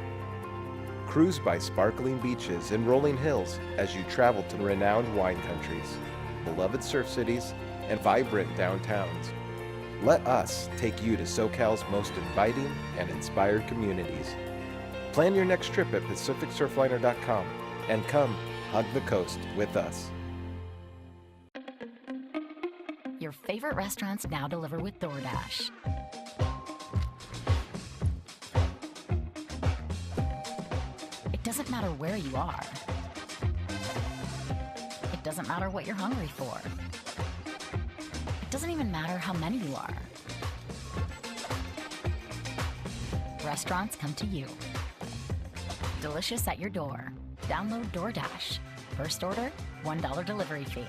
Speaker 15: Cruise by sparkling beaches and rolling hills as you travel to renowned wine countries, beloved surf cities, and vibrant downtowns. Let us take you to SoCal's most inviting and inspired communities. Plan your next trip at PacificSurfliner.com and come hug the coast with us.
Speaker 5: Your Your favorite restaurants now deliver with DoorDash. It doesn't matter where you are. It doesn't matter what you're hungry for. It doesn't even matter how many you are. Restaurants come to you. Delicious at your door. Download DoorDash. First order, $1 delivery fee.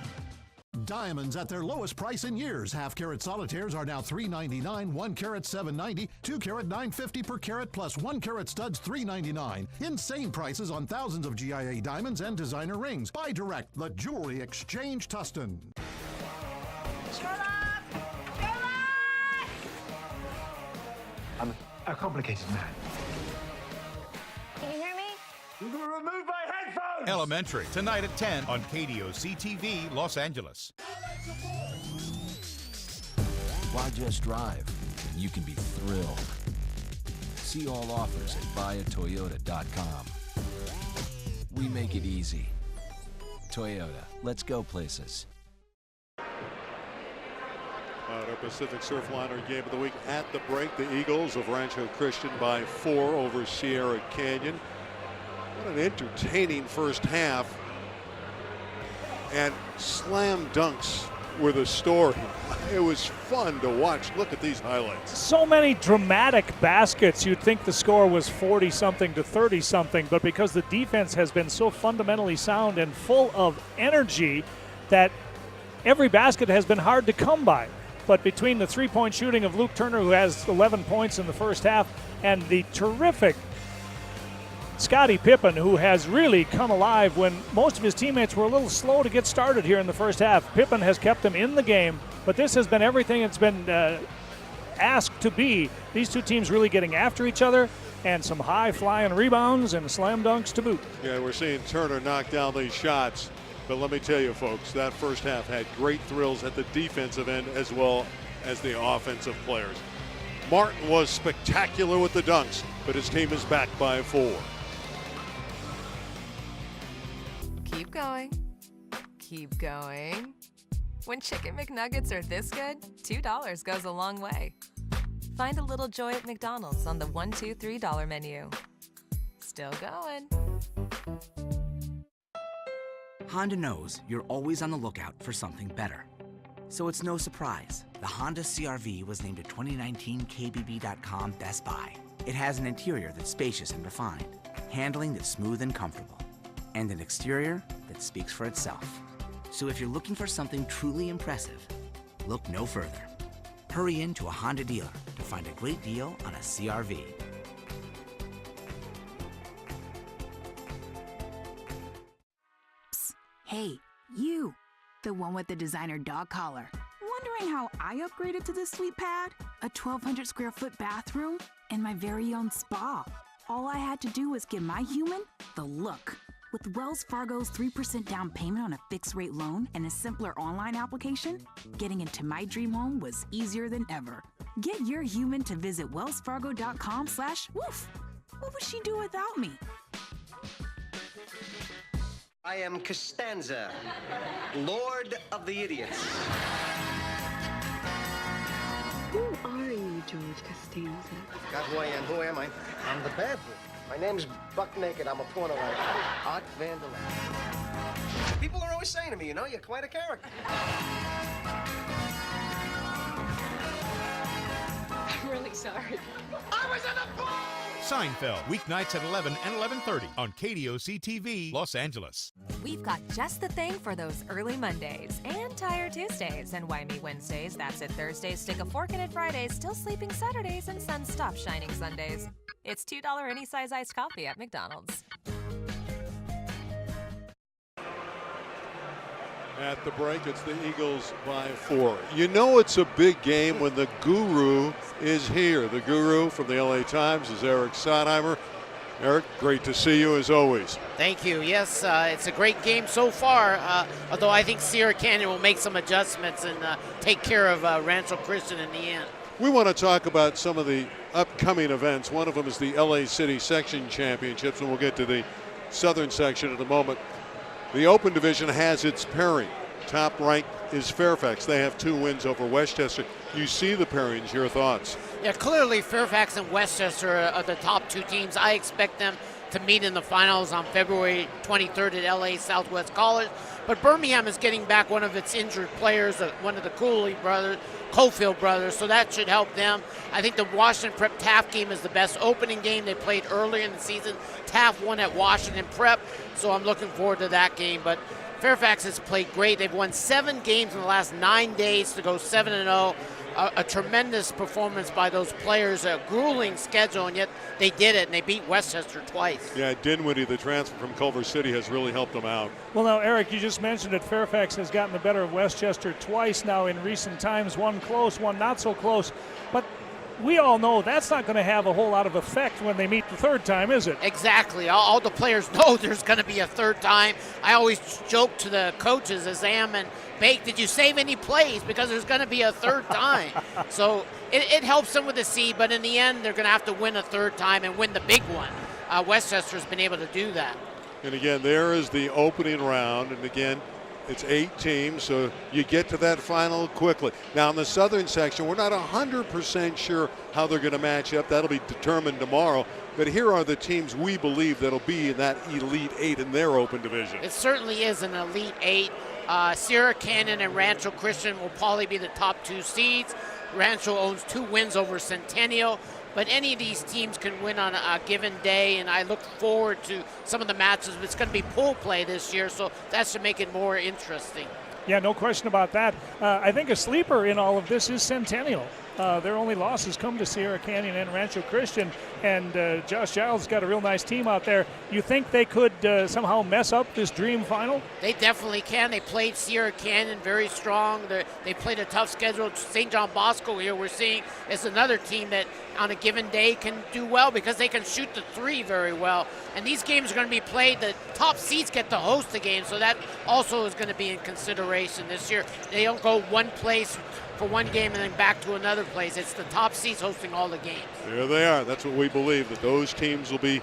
Speaker 19: Diamonds at their lowest price in years. Half-carat solitaires are now $3.99, 1 carat $7.90, 2 carat $9.50 per carat, plus 1 carat studs $3.99. Insane prices on thousands of GIA diamonds and designer rings. Buy direct. The Jewelry Exchange, Tustin.
Speaker 20: I'm a complicated man.
Speaker 6: Can you hear me?
Speaker 20: You're going to remove my headphones!
Speaker 10: Elementary, tonight at 10 on KDOC TV, Los Angeles.
Speaker 14: Why just drive when you can be thrilled? See all offers at buyatoyota.com. We make it easy. Toyota, let's go places.
Speaker 1: Our Pacific Surfliner game of the week at the break. The Eagles of Rancho Christian by 4 over Sierra Canyon. What an entertaining first half. And slam dunks were the story. It was fun to watch. Look at these highlights.
Speaker 2: So many dramatic baskets. You'd think the score was 40-something to 30-something, but because the defense has been so fundamentally sound and full of energy that every basket has been hard to come by. But between the three-point shooting of Luke Turner, who has 11 points in the first half, and the terrific Scottie Pippen, who has really come alive when most of his teammates were a little slow to get started here in the first half. Pippen has kept them in the game, but this has been everything it's been asked to be. These two teams really getting after each other, and some high-flying rebounds and slam dunks to boot.
Speaker 1: Yeah, we're seeing Turner knock down these shots. But let me tell you, folks, that first half had great thrills at the defensive end as well as the offensive players. Martin was spectacular with the dunks, but his team is back by 4.
Speaker 21: Keep going. Keep going. When Chicken McNuggets are this good, $2 goes a long way. Find a little joy at McDonald's on the $1, $2, $3 menu. Still going.
Speaker 22: Honda knows you're always on the lookout for something better. So it's no surprise the Honda CR-V was named a 2019 KBB.com Best Buy. It has an interior that's spacious and refined, handling that's smooth and comfortable, and an exterior that speaks for itself. So if you're looking for something truly impressive, look no further. Hurry in to a Honda dealer to find a great deal on a CR-V.
Speaker 23: Hey, you, the one with the designer dog collar. Wondering how I upgraded to this sweet pad? A 1,200 square foot bathroom and my very own spa. All I had to do was give my human the look. With Wells Fargo's 3% down payment on a fixed rate loan and a simpler online application, getting into my dream home was easier than ever. Get your human to visit wellsfargo.com/woof. What would she do without me?
Speaker 24: I am Costanza, Lord of the Idiots.
Speaker 25: Who are you, George Costanza?
Speaker 24: Got who I am. Who am I? I'm the bad boy. My name's Buck Naked. I'm a porno writer. Art Vanderland. People are always saying to me, you know, you're quite a character.
Speaker 25: I'm really sorry.
Speaker 24: I was in the pool!
Speaker 10: Seinfeld, weeknights at 11 and 11:30 on KDOC TV, Los Angeles.
Speaker 21: We've got just the thing for those early Mondays and tired Tuesdays and Why Me Wednesdays. That's it Thursdays, stick a fork in it Fridays, still sleeping Saturdays, and sun stop shining Sundays. It's $2 any size iced coffee at McDonald's.
Speaker 1: At the break, it's the Eagles by 4. You know it's a big game when the guru is here. The guru from the LA Times is Eric Sondheimer. Eric, great to see you as always.
Speaker 26: Thank you. Yes, it's a great game so far, although I think Sierra Canyon will make some adjustments and take care of Rancho Christian in the end.
Speaker 1: We want to talk about some of the upcoming events. One of them is the LA City Section Championships, and we'll get to the Southern section in a moment. The Open Division has its pairing. top ranked is Fairfax. They have 2 wins over Westchester. You see the pairings. Your thoughts?
Speaker 26: Yeah, clearly Fairfax and Westchester are the top 2 teams. I expect them to meet in the finals on February 23rd at LA Southwest College. But Birmingham is getting back one of its injured players, one of the Cofield brothers, so that should help them. I think the Washington Prep Taft game is the best opening game they played earlier in the season. Taft won at Washington Prep, so I'm looking forward to that game. But Fairfax has played great. They've won 7 games in the last 9 days to go 7-0. A tremendous performance by those players, a grueling schedule, and yet they did it, and they beat Westchester twice.
Speaker 1: Yeah, Dinwiddie, the transfer from Culver City, has really helped them out.
Speaker 2: Well, now, Eric, you just mentioned that Fairfax has gotten the better of Westchester twice now in recent times, one close, one not so close. But we all know that's not going to have a whole lot of effect when they meet the third time, is it?
Speaker 26: Exactly. All the players know there's going to be a third time. I always joke to the coaches, Azam and Bake, did you save any plays? Because there's going to be a third time. So it helps them with the seed, but in the end, they're going to have to win a third time and win the big one. Westchester's been able to do that.
Speaker 1: And again, there is the opening round. And again, it's 8 teams, so you get to that final quickly. Now, in the southern section, we're not 100% sure how they're going to match up. That'll be determined tomorrow. But here are the teams we believe that'll be in that Elite 8 in their open division.
Speaker 26: It certainly is an Elite 8. Sierra Canyon and Rancho Christian will probably be the top 2 seeds. Rancho owns 2 wins over Centennial. But any of these teams can win on a given day, and I look forward to some of the matches. It's going to be pool play this year, so that should make it more interesting.
Speaker 2: Yeah, no question about that. I think a sleeper in all of this is Centennial. Their only losses come to Sierra Canyon and Rancho Christian, and Josh Giles got a real nice team out there. You think they could somehow mess up this dream final?
Speaker 26: They definitely can. They played Sierra Canyon very strong. They played a tough schedule. St. John Bosco here we're seeing is another team that on a given day can do well because they can shoot the 3 very well. And these games are going to be played. The top seeds get to host the game, so that also is going to be in consideration this year. They don't go one place for one game and then back to another place. It's the top seeds hosting all the games.
Speaker 1: There they are. That's what we believe, that those teams will be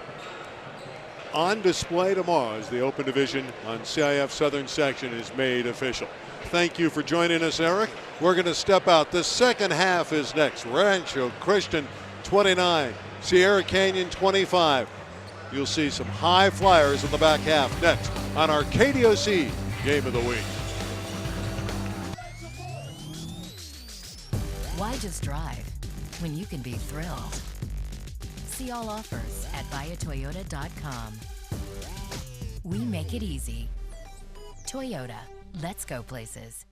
Speaker 1: on display tomorrow as the Open Division on CIF Southern Section is made official. Thank you for joining us, Eric. We're going to step out. The second half is next. Rancho Christian 29, Sierra Canyon 25. You'll see some high flyers in the back half next on our KDOC Game of the Week.
Speaker 5: Why just drive when you can be thrilled? See all offers at buyatoyota.com. We make it easy. Toyota, let's go places.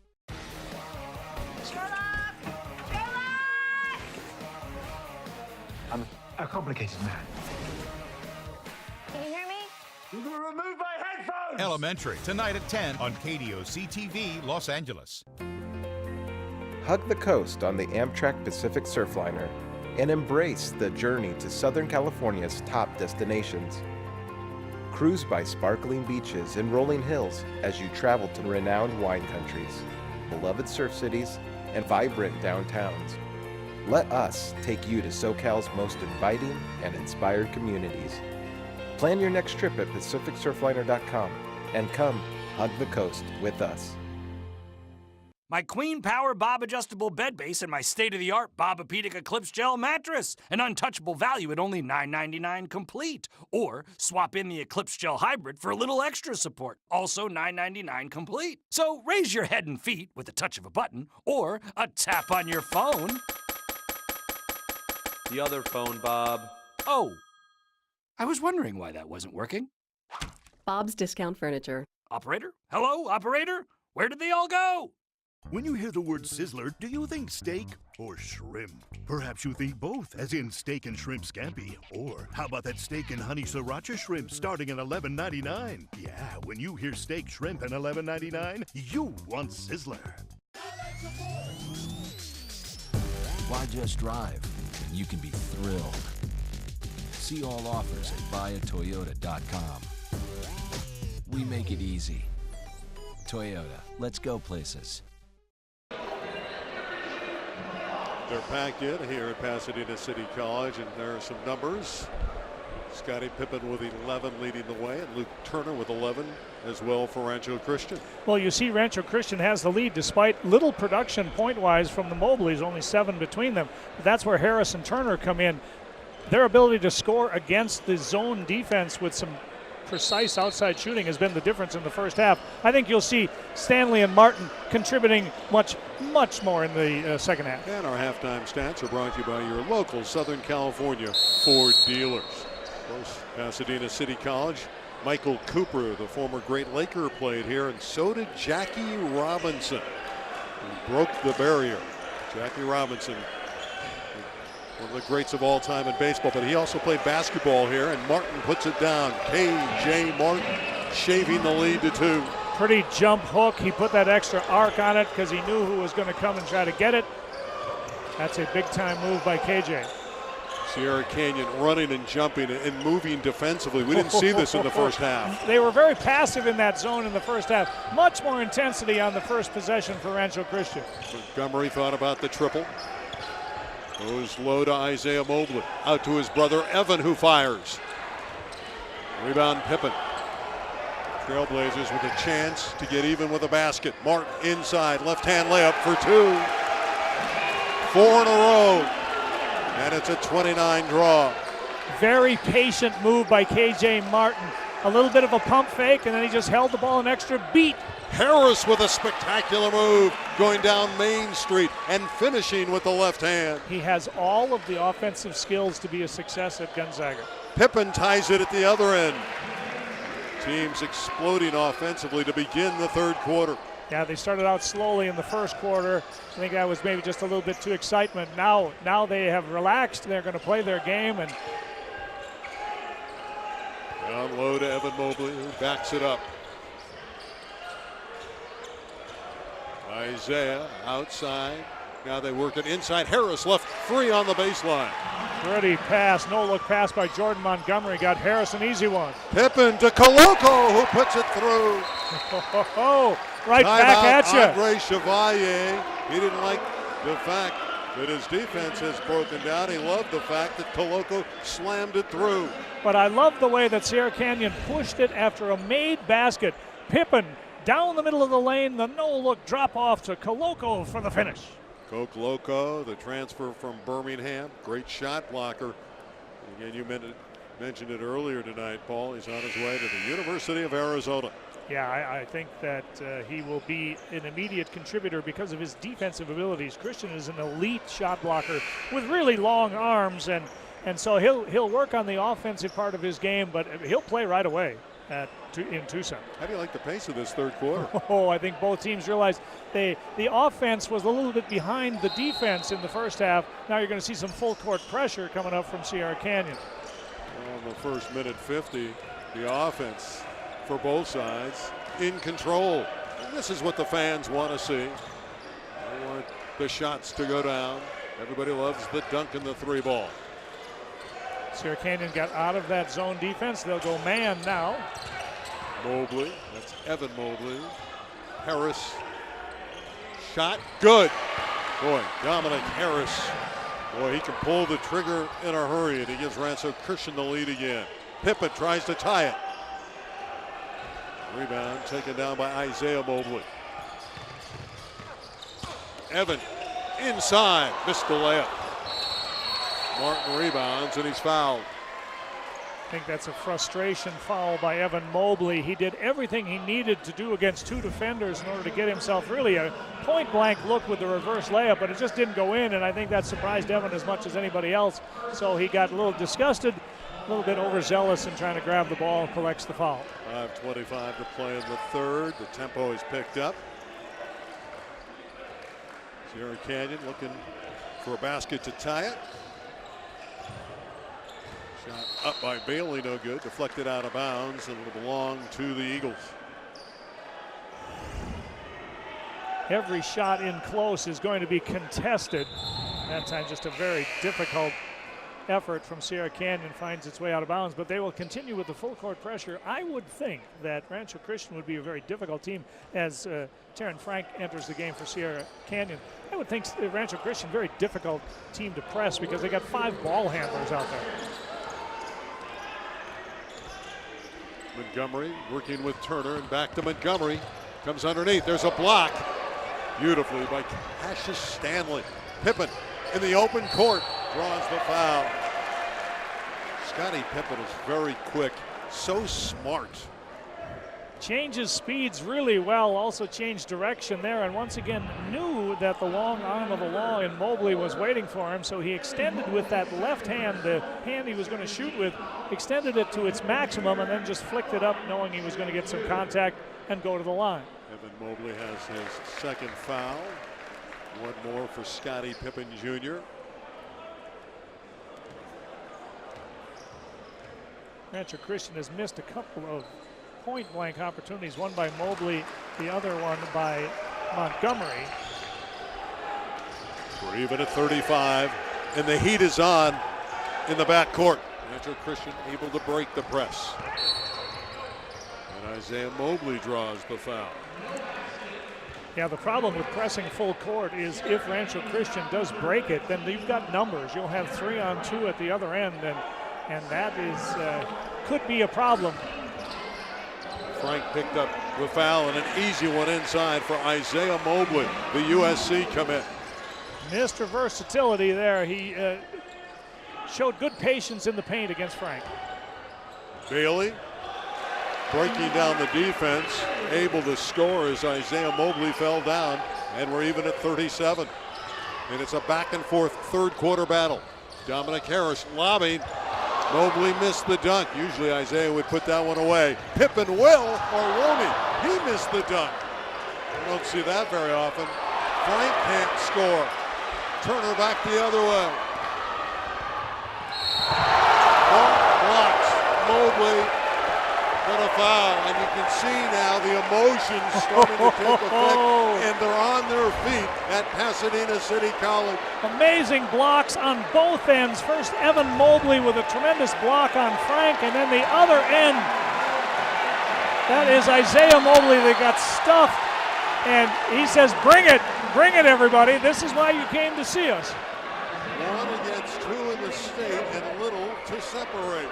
Speaker 20: I'm a complicated man.
Speaker 6: Can you hear me?
Speaker 20: You're going to remove my headphones!
Speaker 10: Elementary, tonight at 10 on KDOC TV, Los Angeles.
Speaker 15: Hug the coast on the Amtrak Pacific Surfliner and embrace the journey to Southern California's top destinations. Cruise by sparkling beaches and rolling hills as you travel to renowned wine countries, beloved surf cities, and vibrant downtowns. Let us take you to SoCal's most inviting and inspired communities. Plan your next trip at PacificSurfliner.com and come hug the coast with us.
Speaker 3: My Queen Power Bob Adjustable Bed Base and my state-of-the-art Bobapedic Eclipse Gel Mattress. An untouchable value at only $9.99 complete. Or swap in the Eclipse Gel Hybrid for a little extra support. Also $9.99 complete. So raise your head and feet with the touch of a button or a tap on your phone.
Speaker 4: The other phone, Bob.
Speaker 3: Oh, I was wondering why that wasn't working.
Speaker 7: Bob's Discount Furniture.
Speaker 3: Operator? Hello, operator? Where did they all go?
Speaker 8: When you hear the word sizzler, do you think steak or shrimp? Perhaps you think both, as in steak and shrimp scampi. Or how about that steak and honey sriracha shrimp starting at $11.99? Yeah, when you hear steak, shrimp, and $11.99, you want sizzler.
Speaker 14: Why just drive when you can be thrilled? See all offers at buyatoyota.com. We make it easy. Toyota, let's go places.
Speaker 1: They're packed in here at Pasadena City College, and there are some numbers. Scottie Pippen with 11 leading the way, and Luke Turner with 11 as well for Rancho Christian.
Speaker 2: Well, you see Rancho Christian has the lead despite little production point-wise from the Mobleys, only 7 between them. But that's where Harris and Turner come in. Their ability to score against the zone defense with some precise outside shooting has been the difference in the first half. I think you'll see Stanley and Martin contributing much more in the second half.
Speaker 1: And our halftime stats are brought to you by your local Southern California Ford dealers. Of course, Pasadena City College, Michael Cooper, the former great Laker, played here, and so did Jackie Robinson, who broke the barrier. Jackie Robinson, one of the greats of all time in baseball, but he also played basketball here, and Martin puts it down. K.J. Martin shaving the lead to 2.
Speaker 2: Pretty jump hook. He put that extra arc on it because he knew who was going to come and try to get it. That's a big-time move by K.J.
Speaker 1: Sierra Canyon running and jumping and moving defensively. We didn't see this in the first half.
Speaker 2: They were very passive in that zone in the first half. Much more intensity on the first possession for Rancho Christian.
Speaker 1: Montgomery thought about the triple. Goes low to Isaiah Mobley. Out to his brother Evan, who fires. Rebound Pippen. Trailblazers with a chance to get even with a basket. Martin inside, left-hand layup for 2. 4 in a row. And it's a 29 draw.
Speaker 2: Very patient move by K.J. Martin. A little bit of a pump fake, and then he just held the ball an extra beat.
Speaker 1: Harris with a spectacular move, going down Main Street and finishing with the left hand.
Speaker 2: He has all of the offensive skills to be a success at Gonzaga.
Speaker 1: Pippen ties it at the other end. Teams exploding offensively to begin the third quarter.
Speaker 2: Yeah, they started out slowly in the first quarter. I think that was maybe just a little bit too excitement. Now they have relaxed. They're going to play their game. And
Speaker 1: down low to Evan Mobley, who backs it up. Isaiah outside. Now they work it inside. Harris left free on the baseline.
Speaker 2: Pretty pass, no-look pass by Jordan Montgomery. Got Harris an easy one.
Speaker 1: Pippen to Coloco, who puts it through.
Speaker 2: Right back at you.
Speaker 1: Andre Chevalier. He didn't like the fact that his defense has broken down. He loved the fact that Coloco slammed it through.
Speaker 2: But I love the way that Sierra Canyon pushed it after a made basket. Pippen down the middle of the lane, the no-look drop-off to Coloco for the finish.
Speaker 1: Coke Loco, the transfer from Birmingham, great shot blocker. Again, you mentioned it earlier tonight, Paul. He's on his way to the University of Arizona.
Speaker 2: Yeah, I think that he will be an immediate contributor because of his defensive abilities. Christian is an elite shot blocker with really long arms, and so he'll work on the offensive part of his game, but he'll play right away in Tucson.
Speaker 1: How do you like the pace of this third quarter?
Speaker 2: Oh, I think both teams realized the offense was a little bit behind the defense in the first half. Now you're going to see some full court pressure coming up from Sierra Canyon.
Speaker 1: Well, in the first minute 50, the offense for both sides in control. And this is what the fans want to see. They want the shots to go down. Everybody loves the dunk and the 3-ball.
Speaker 2: Sierra Canyon got out of that zone defense. They'll go man now.
Speaker 1: Mobley, that's Evan Mobley. Harris, shot, good. Boy, Dominic Harris, boy, he can pull the trigger in a hurry, and he gives Rancho Christian the lead again. Pippen tries to tie it. Rebound taken down by Isaiah Mobley. Evan inside, missed the layup. Martin rebounds, and he's fouled.
Speaker 2: I think that's a frustration foul by Evan Mobley. He did everything he needed to do against 2 defenders in order to get himself really a point-blank look with the reverse layup, but it just didn't go in, and I think that surprised Evan as much as anybody else. So he got a little disgusted, a little bit overzealous in trying to grab the ball, collects the foul.
Speaker 1: 5:25 to play in the third. The tempo is picked up. Sierra Canyon looking for a basket to tie it. Shot up by Bailey, no good. Deflected out of bounds, and it'll belong to the Eagles.
Speaker 2: Every shot in close is going to be contested. That time just a very difficult effort from Sierra Canyon finds its way out of bounds, but they will continue with the full court pressure. I would think that Rancho Christian would be a very difficult team as Taryn Frank enters the game for Sierra Canyon. I would think Rancho Christian, very difficult team to press because they got 5 ball handlers out there.
Speaker 1: Montgomery working with Turner and back to Montgomery. Comes underneath. There's a block. Beautifully by Cassius Stanley. Pippen in the open court draws the foul. Scottie Pippen is very quick, so smart.
Speaker 2: Changes speeds really well, also changed direction there, and once again knew that the long arm of the law in Mobley was waiting for him, so he extended with that left hand, the hand he was going to shoot with, extended it to its maximum and then just flicked it up knowing he was going to get some contact and go to the line.
Speaker 1: Evan Mobley has his second foul. One more for Scottie Pippen Jr.
Speaker 2: Rancho Christian has missed a couple of point-blank opportunities, one by Mobley, the other one by Montgomery.
Speaker 1: We're even at 35, and the heat is on in the backcourt. Rancho Christian able to break the press. And Isaiah Mobley draws the foul.
Speaker 2: Yeah, the problem with pressing full court is if Rancho Christian does break it, then you've got numbers. You'll have 3-on-2 at the other end, and that is could be a problem.
Speaker 1: Frank picked up the foul and an easy one inside for Isaiah Mobley, the USC commit.
Speaker 2: Mr. Versatility there. He showed good patience in the paint against Frank.
Speaker 1: Bailey breaking down the defense, able to score as Isaiah Mobley fell down, and we're even at 37. And it's a back and forth third quarter battle. Dominic Harris lobbing. Mobley missed the dunk. Usually Isaiah would put that one away. Pippen will, or won't he? He missed the dunk. We don't see that very often. Frank can't score. Turner back the other way. Blocks. Mobley got a foul, and you can see now the emotions starting to take effect, and they're on their feet at Pasadena City College.
Speaker 2: Amazing blocks on both ends. First, Evan Mobley with a tremendous block on Frank, and then the other end. That is Isaiah Mobley that got stuffed, and he says, bring it, everybody. This is why you came to see us.
Speaker 1: 1 against 2 in the state, and a little to separate.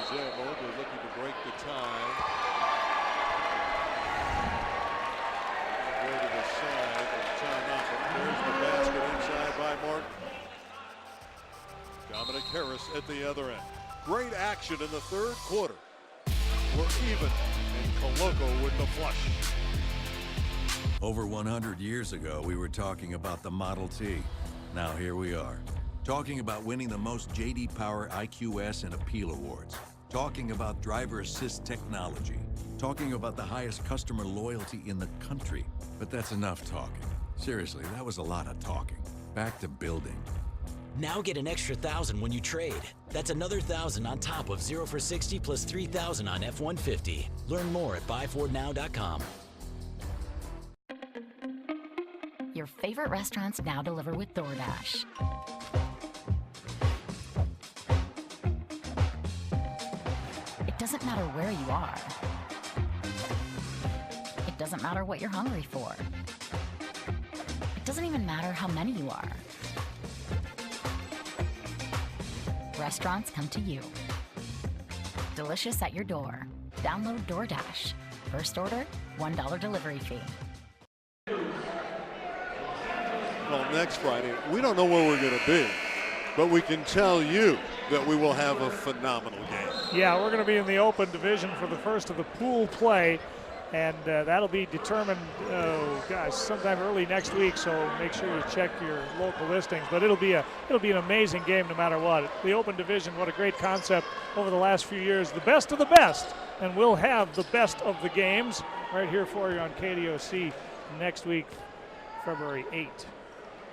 Speaker 1: Isaiah Mobley looking to break the tie. Go to the side and timeout, but there's the basket inside by Martin. Dominic Harris at the other end. Great action in the third quarter. We're even, and Coloco with the flush.
Speaker 4: Over 100 years ago, we were talking about the Model T. Now here we are, talking about winning the most J.D. Power IQS and Appeal Awards. Talking about driver assist technology. Talking about the highest customer loyalty in the country. But that's enough talking. Seriously, that was a lot of talking. Back to building.
Speaker 9: Now get an extra 1,000 when you trade. That's another 1,000 on top of 0 for 60 plus 3,000 on F-150. Learn more at buyfordnow.com.
Speaker 5: Your favorite restaurants now deliver with DoorDash. It doesn't matter where you are. It doesn't matter what you're hungry for. It doesn't even matter how many you are. Restaurants come to you. Delicious at your door. Download DoorDash. First order, $1 delivery fee.
Speaker 1: Well, next Friday, we don't know where we're going to be, but we can tell you that we will have a phenomenal game.
Speaker 2: Yeah, we're going to be in the open division for the first of the pool play, and that'll be determined, sometime early next week. So make sure you check your local listings. But it'll be an amazing game no matter what. The open division, what a great concept over the last few years. The best of the best, and we'll have the best of the games right here for you on KDOC next week, February 8th.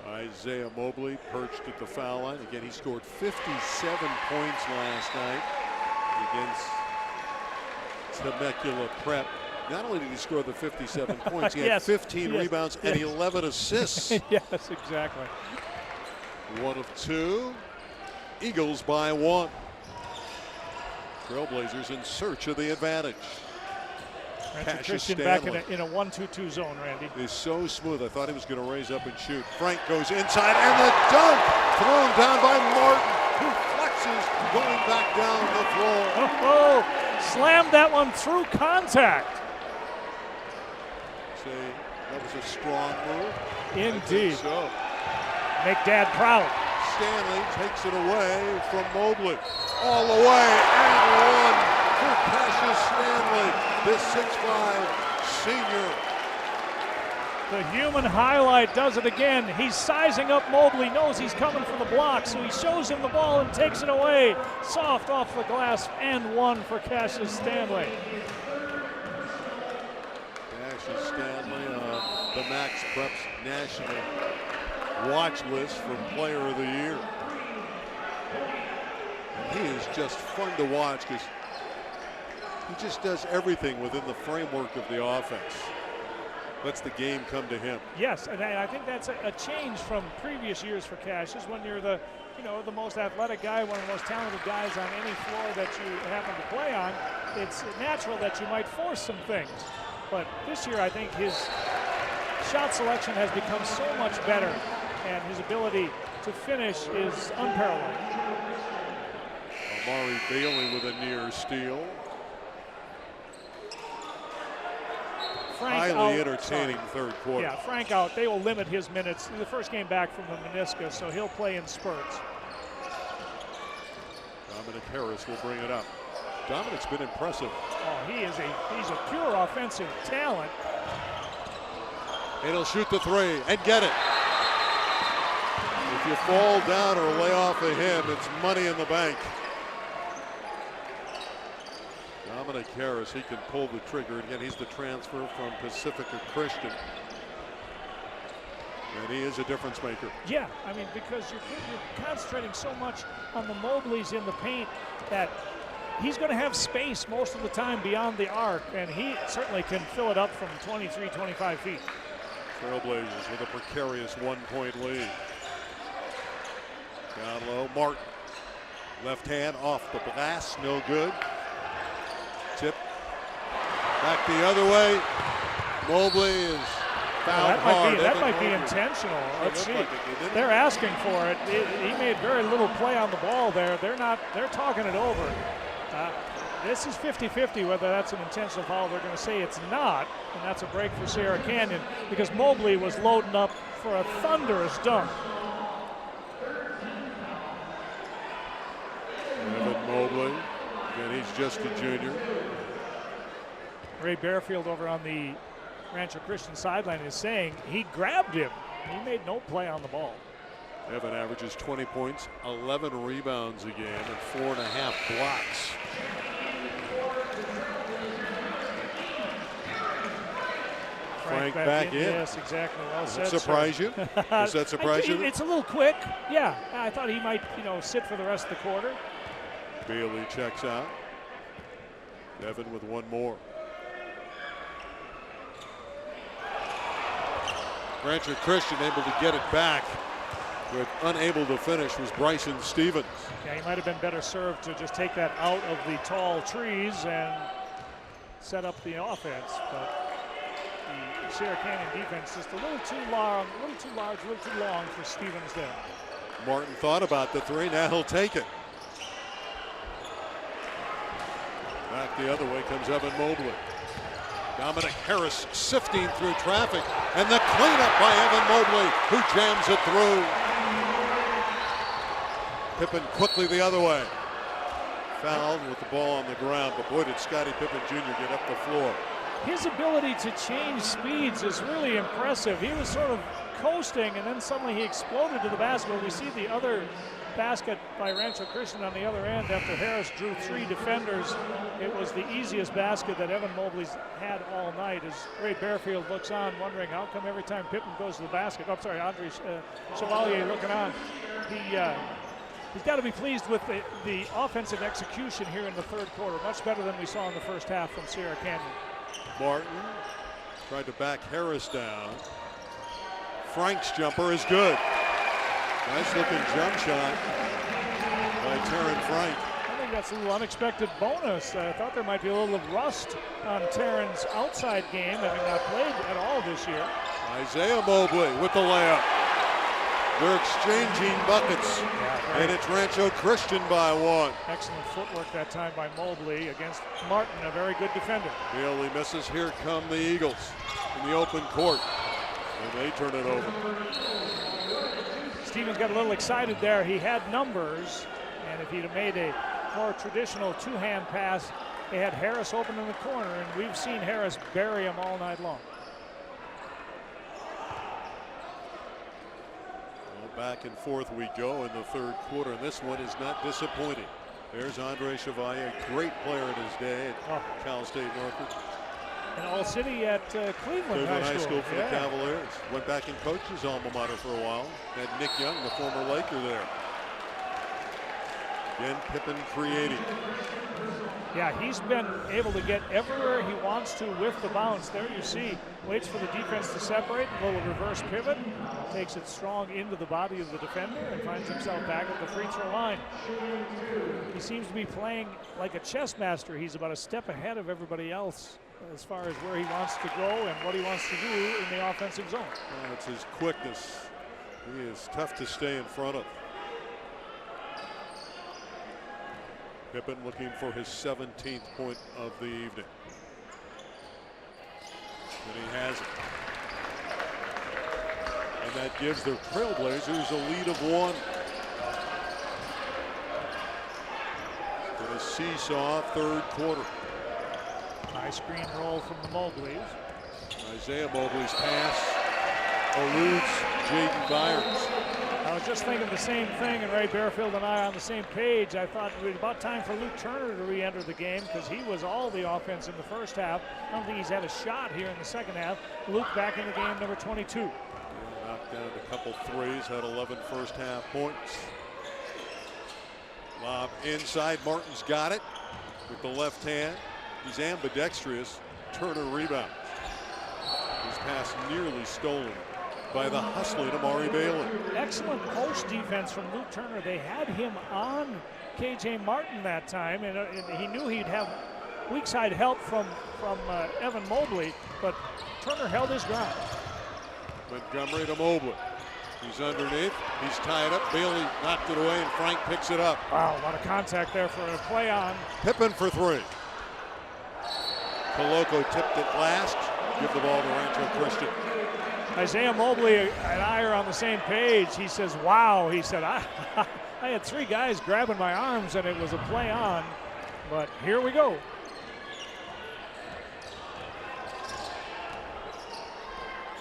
Speaker 1: Isaiah Mobley perched at the foul line. Again, he scored 57 points last night against Temecula Prep. Not only did he score the 57 points, he had 15 rebounds and 11 assists.
Speaker 2: Yes, exactly.
Speaker 1: 1 of 2. Eagles by 1. Trailblazers in search of the advantage.
Speaker 2: Rancho Christian back in a 1-2-2 zone, Randy.
Speaker 1: Is so smooth. I thought he was going to raise up and shoot. Frank goes inside, and the dunk thrown down by Martin, who collapses, going back down the floor.
Speaker 2: Oh, slammed that one through contact.
Speaker 1: Say that was a strong move.
Speaker 2: Indeed.
Speaker 1: So.
Speaker 2: Make Dad proud.
Speaker 1: Stanley takes it away from Mobley. All the way and one for Cassius Stanley, this 6'5" senior.
Speaker 2: The human highlight does it again. He's sizing up Mobley, knows he's coming for the block, so he shows him the ball and takes it away. Soft off the glass and one for Cassius Stanley.
Speaker 1: Cassius Stanley, the Max Preps National watch list for Player of the Year. And he is just fun to watch because he just does everything within the framework of the offense. Lets the game come to him.
Speaker 2: Yes, and I think that's a change from previous years for Cassius. When you're the most athletic guy, one of the most talented guys on any floor that you happen to play on, it's natural that you might force some things. But this year, I think his shot selection has become so much better, and his ability to finish is unparalleled.
Speaker 1: Amari Bailey with a near steal.
Speaker 2: Frank
Speaker 1: highly
Speaker 2: out,
Speaker 1: entertaining third quarter.
Speaker 2: Yeah, Frank out. They will limit his minutes. The first game back from the meniscus, so he'll play in spurts.
Speaker 1: Dominic Harris will bring it up. Dominic's been impressive.
Speaker 2: Oh, he's a pure offensive talent.
Speaker 1: And he'll shoot the three and get it. If you fall down or lay off of him, it's money in the bank. Dominic Harris, he can pull the trigger. Again, he's the transfer from Pacifica Christian. And he is a difference maker.
Speaker 2: Yeah, I mean, because you're concentrating so much on the Mobleys in the paint that he's going to have space most of the time beyond the arc, and he certainly can fill it up from 23, 25 feet.
Speaker 1: Trailblazers with a precarious 1-point lead. Down low, Martin. Left hand off the glass, no good. Tip back the other way. Mobley is fouled hard.
Speaker 2: That might be intentional. Let's see. They're asking for it. He made very little play on the ball there. They're talking it over. This is 50-50 whether that's an intentional foul. They're going to say it's not, and that's a break for Sierra Canyon because Mobley was loading up for a thunderous dunk.
Speaker 1: Evan Mobley, and he's just a junior.
Speaker 2: Ray Bearfield over on the Rancho Christian sideline is saying he grabbed him. He made no play on the ball.
Speaker 1: Evan averages 20 points, 11 rebounds a game, and 4.5 blocks. Frank back in.
Speaker 2: Yes, exactly. Well said.
Speaker 1: Does that surprise you? Does that surprise you?
Speaker 2: It's a little quick. Yeah, I thought he might, sit for the rest of the quarter.
Speaker 1: Bailey checks out. Evan with one more. Rancho Christian able to get it back, but unable to finish was Bryson Stevens.
Speaker 2: Yeah, he might have been better served to just take that out of the tall trees and set up the offense, but the Sierra Canyon defense just a little too long, a little too large, a little too long for Stevens there.
Speaker 1: Martin thought about the three, now he'll take it. Back the other way comes Evan Mobley. Dominic Harris sifting through traffic, and the cleanup by Evan Mobley, who jams it through. Pippen quickly the other way. Fouled with the ball on the ground, but boy did Scottie Pippen Jr. get up the floor.
Speaker 2: His ability to change speeds is really impressive. He was sort of coasting, and then suddenly he exploded to the basket. We see the other basket by Rancho Christian on the other end after Harris drew 3 defenders. It was the easiest basket that Evan Mobley's had all night as Ray Bearfield looks on wondering how come every time Pippen goes to the basket. Oh, sorry, Andre Chevalier looking on. He's got to be pleased with the offensive execution here in the third quarter. Much better than we saw in the first half from Sierra Canyon.
Speaker 1: Martin tried to back Harris down. Frank's jumper is good. Nice looking jump shot by Terran Frank.
Speaker 2: I think that's a little unexpected bonus. I thought there might be a little rust on Terran's outside game, having not played at all this year.
Speaker 1: Isaiah Mobley with the layup. They're exchanging buckets, and it's Rancho Christian by 1.
Speaker 2: Excellent footwork that time by Mobley against Martin, a very good defender.
Speaker 1: Bailey misses. Here come the Eagles in the open court, and they turn it over.
Speaker 2: Stevens got a little excited there. He had numbers, and if he'd have made a more traditional two-hand pass, they had Harris open in the corner, and we've seen Harris bury him all night long.
Speaker 1: Back and forth we go in the third quarter, and this one is not disappointing. There's Andre Chevalier, a great player in his day at Cal State Northridge.
Speaker 2: And All City at Cleveland
Speaker 1: High School for the Cavaliers. Went back and coached his alma mater for a while. Had Nick Young, the former Laker, there. Again, Pippen creating.
Speaker 2: Yeah, he's been able to get everywhere he wants to with the bounce. There you see, waits for the defense to separate, a little reverse pivot, takes it strong into the body of the defender and finds himself back at the free throw line. He seems to be playing like a chess master. He's about a step ahead of everybody else as far as where he wants to go and what he wants to do in the offensive zone.
Speaker 1: It's his quickness. He is tough to stay in front of. Pippen looking for his 17th point of the evening. And he has it. And that gives the Trailblazers a lead of 1. In a seesaw third quarter.
Speaker 2: High screen roll from the Mobleys.
Speaker 1: Isaiah Mobley's pass eludes Jaden Byers.
Speaker 2: I was just thinking the same thing, and Ray Bearfield and I on the same page. I thought it was about time for Luke Turner to re-enter the game because he was all the offense in the first half. I don't think he's had a shot here in the second half. Luke back in the game, number 22.
Speaker 1: Yeah, knocked down a couple threes, had 11 first half points. Lob inside, Martin's got it with the left hand. He's ambidextrous. Turner rebounds. His pass nearly stolen by the hustling Amari Bailey.
Speaker 2: Excellent post defense from Luke Turner. They had him on KJ Martin that time, and he knew he'd have weak side help from Evan Mobley, but Turner held his ground.
Speaker 1: Montgomery to Mobley. He's underneath. He's tied up. Bailey knocked it away, and Frank picks it up.
Speaker 2: Wow, a lot of contact there for a play on.
Speaker 1: Pippen for 3. Coloco tipped it last. Give the ball to Rancho Christian.
Speaker 2: Isaiah Mobley and I are on the same page. He says, wow. He said, I had 3 guys grabbing my arms and it was a play on, but here we go.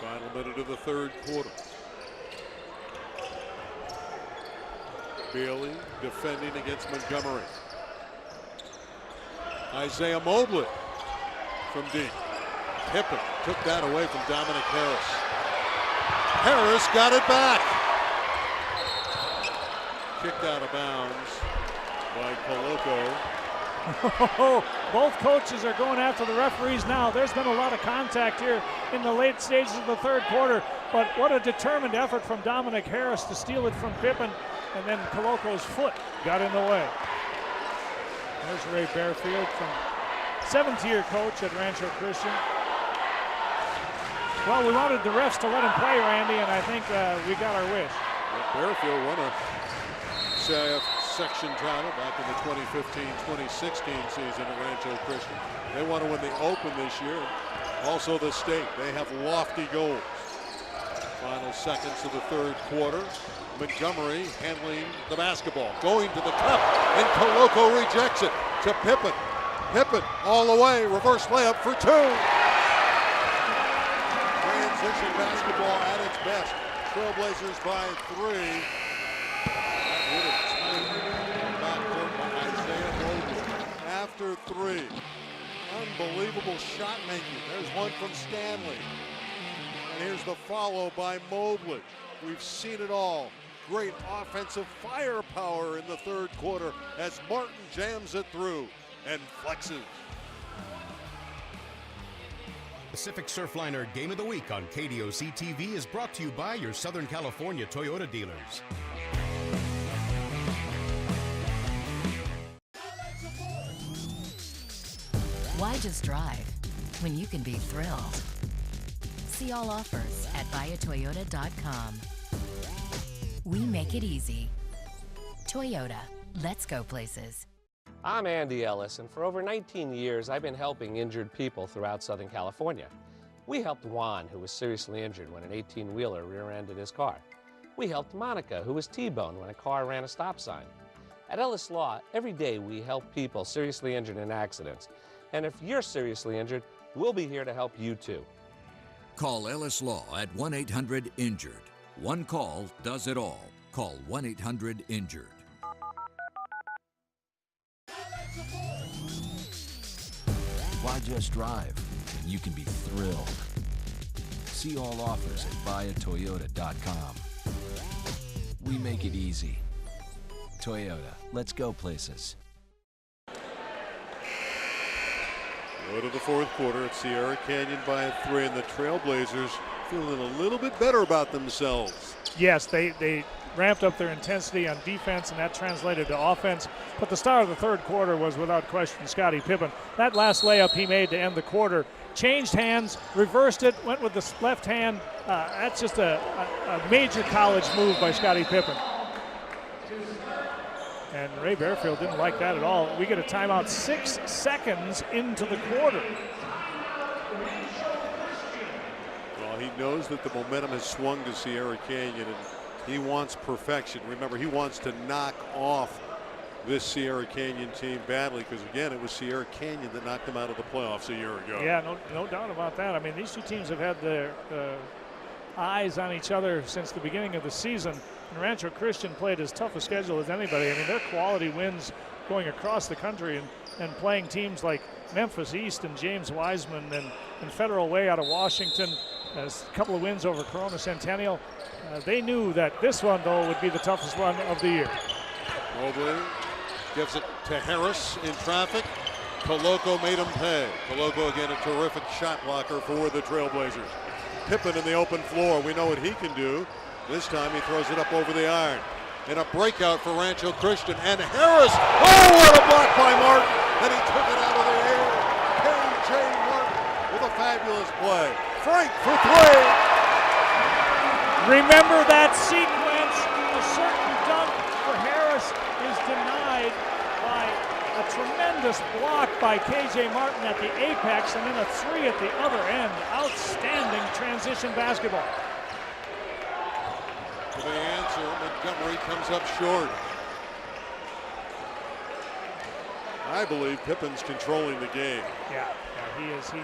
Speaker 1: Final minute of the third quarter. Bailey defending against Montgomery. Isaiah Mobley from deep. Pippen took that away from Dominic Harris. Harris got it back. Kicked out of bounds by Coloco.
Speaker 2: Both coaches are going after the referees now. There's been a lot of contact here in the late stages of the third quarter, but what a determined effort from Dominic Harris to steal it from Pippen, and then Coloco's foot got in the way. There's Ray Bearfield, from 7th-year coach at Rancho Christian. Well, we wanted the refs to let him play, Randy, and I think we got our wish.
Speaker 1: Bearfield won a CIF section title back in the 2015-2016 season at Rancho Christian. They want to win the Open this year. Also the state. They have lofty goals. Final seconds of the third quarter. Montgomery handling the basketball. Going to the cup, and Coloco rejects it to Pippen. Pippen all the way. Reverse layup for 2. Transition basketball at its best. Trailblazers by 3. After 3. Unbelievable shot making. There's one from Stanley. And here's the follow by Mobley. We've seen it all. Great offensive firepower in the third quarter as Martin jams it through and flexes.
Speaker 10: Pacific Surfliner Game of the Week on KDOC TV is brought to you by your Southern California Toyota dealers.
Speaker 5: Why just drive when you can be thrilled? See all offers at buyatoyota.com. We make it easy. Toyota, let's go places.
Speaker 11: I'm Andy Ellis, and for over 19 years, I've been helping injured people throughout Southern California. We helped Juan, who was seriously injured when an 18-wheeler rear-ended his car. We helped Monica, who was T-boned when a car ran a stop sign. At Ellis Law, every day we help people seriously injured in accidents. And if you're seriously injured, we'll be here to help you too.
Speaker 4: Call Ellis Law at 1-800-INJURED. One call does it all. Call 1-800-INJURED.
Speaker 14: Why just drive when you can be thrilled? See all offers at buyatoyota.com. We make it easy. Toyota, let's go places.
Speaker 1: Go to the fourth quarter at Sierra Canyon by 3, and the Trailblazers feeling a little bit better about themselves.
Speaker 2: Yes, they ramped up their intensity on defense, and that translated to offense. But the star of the third quarter was, without question, Scottie Pippen. That last layup he made to end the quarter, changed hands, reversed it, went with the left hand. That's just a major college move by Scottie Pippen. And Ray Bearfield didn't like that at all. We get a timeout 6 seconds into the quarter.
Speaker 1: Well, he knows that the momentum has swung to Sierra Canyon, and he wants perfection. Remember, he wants to knock off this Sierra Canyon team badly, because, again, it was Sierra Canyon that knocked them out of the playoffs a year ago.
Speaker 2: Yeah, no doubt about that. I mean, these two teams have had their eyes on each other since the beginning of the season. And Rancho Christian played as tough a schedule as anybody. I mean, their quality wins going across the country and playing teams like Memphis East and James Wiseman and Federal Way out of Washington. A couple of wins over Corona Centennial. They knew that this one, though, would be the toughest one of the year.
Speaker 1: Mobley gives it to Harris in traffic. Coloco made him pay. Coloco, again, a terrific shot blocker for the Trailblazers. Pippen in the open floor. We know what he can do. This time he throws it up over the iron. And a breakout for Rancho Christian. And Harris, oh, what a block by Martin. And he took it out of the air. K.J. Martin with a fabulous play. Frank for 3.
Speaker 2: Remember that sequence. A certain dunk for Harris is denied by a tremendous block by K.J. Martin at the apex, and then a 3 at the other end. Outstanding transition basketball.
Speaker 1: For the answer, Montgomery comes up short. I believe Pippen's controlling the game.
Speaker 2: Yeah, he is. He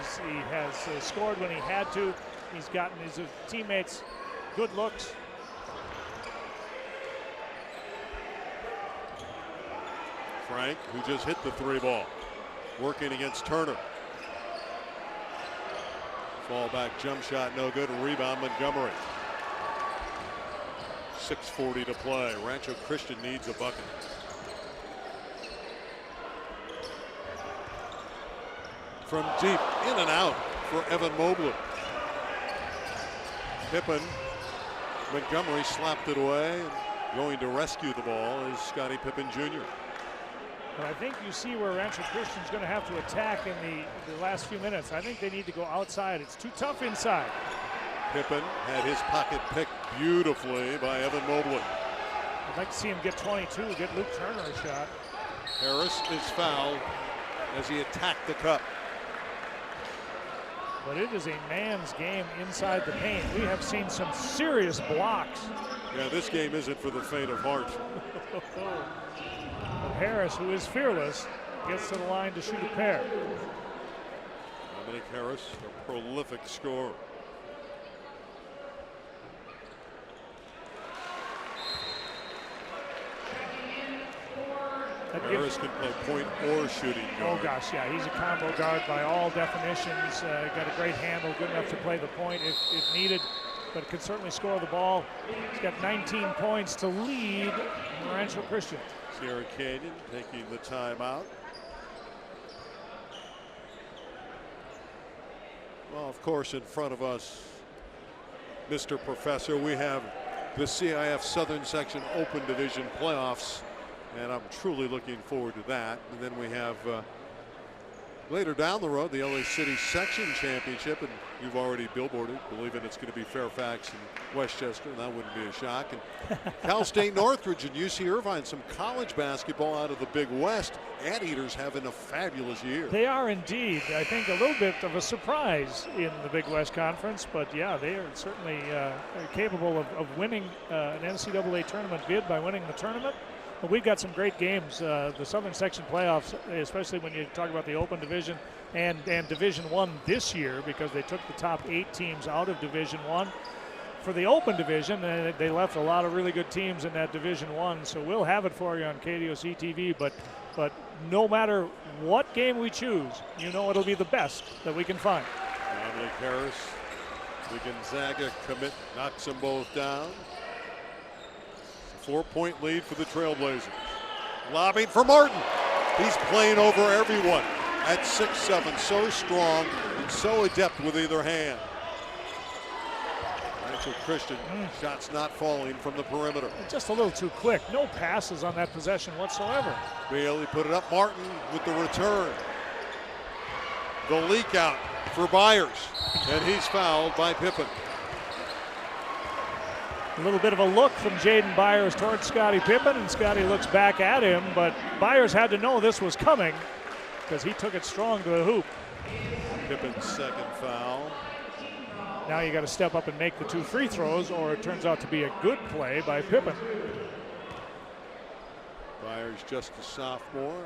Speaker 2: has scored when he had to. He's gotten his teammates good looks.
Speaker 1: Frank, who just hit the 3 ball, working against Turner. Fall back jump shot, no good. Rebound, Montgomery. 6:40 to play. Rancho Christian needs a bucket. From deep, in and out for Evan Mobley. Pippen, Montgomery slapped it away, and going to rescue the ball is Scottie Pippen Jr.
Speaker 2: But I think you see where Rancho Christian's going to have to attack in the last few minutes. I think they need to go outside. It's too tough inside.
Speaker 1: Pippen had his pocket picked beautifully by Evan Mobley.
Speaker 2: I'd like to see him get 22, get Luke Turner a shot.
Speaker 1: Harris is fouled as he attacked the cup.
Speaker 2: But it is a man's game inside the paint. We have seen some serious blocks.
Speaker 1: Yeah, this game isn't for the faint of heart.
Speaker 2: But Harris, who is fearless, gets to the line to shoot a pair.
Speaker 1: Dominic Harris, a prolific scorer. Harris can play point or shooting guard.
Speaker 2: Oh gosh, yeah, he's a combo guard by all definitions. Got a great handle, good enough to play the point if needed, but could certainly score the ball. He's got 19 points to lead Rancho Christian.
Speaker 1: Sierra Canyon taking the timeout. Well, of course, in front of us, Mr. Professor, we have the CIF Southern Section Open Division playoffs, and I'm truly looking forward to that. And then we have Later down the road, the LA City Section Championship, and you've already billboarded, believing it's going to be Fairfax and Westchester, and that wouldn't be a shock. And Cal State Northridge and UC Irvine, some college basketball out of the Big West. Anteaters having a fabulous year.
Speaker 2: They are indeed. I think a little bit of a surprise in the Big West Conference, but yeah, they are certainly capable of winning an NCAA tournament bid by winning the tournament. But we've got some great games. The Southern Section playoffs, especially when you talk about the Open Division and Division One this year, because they took the top 8 teams out of Division One. For the Open Division, and they left a lot of really good teams in that Division One. So we'll have it for you on KDOC TV. But no matter what game we choose, you know it'll be the best that we can find.
Speaker 1: Dominic Harris, the Gonzaga commit, knocks them both down. 4-point lead for the Trailblazers. Lobbing for Martin. He's playing over everyone at 6'7", so strong and so adept with either hand. Rancho Christian, shots not falling from the perimeter.
Speaker 2: Just a little too quick. No passes on that possession whatsoever.
Speaker 1: Bailey put it up. Martin with the return. The leak out for Byers, and he's fouled by Pippen.
Speaker 2: A little bit of a look from Jaden Byers towards Scottie Pippen, and Scottie looks back at him, but Byers had to know this was coming because he took it strong to the hoop.
Speaker 1: Pippen's second foul.
Speaker 2: Now you got to step up and make the 2 free throws, or it turns out to be a good play by Pippen.
Speaker 1: Byers just a sophomore.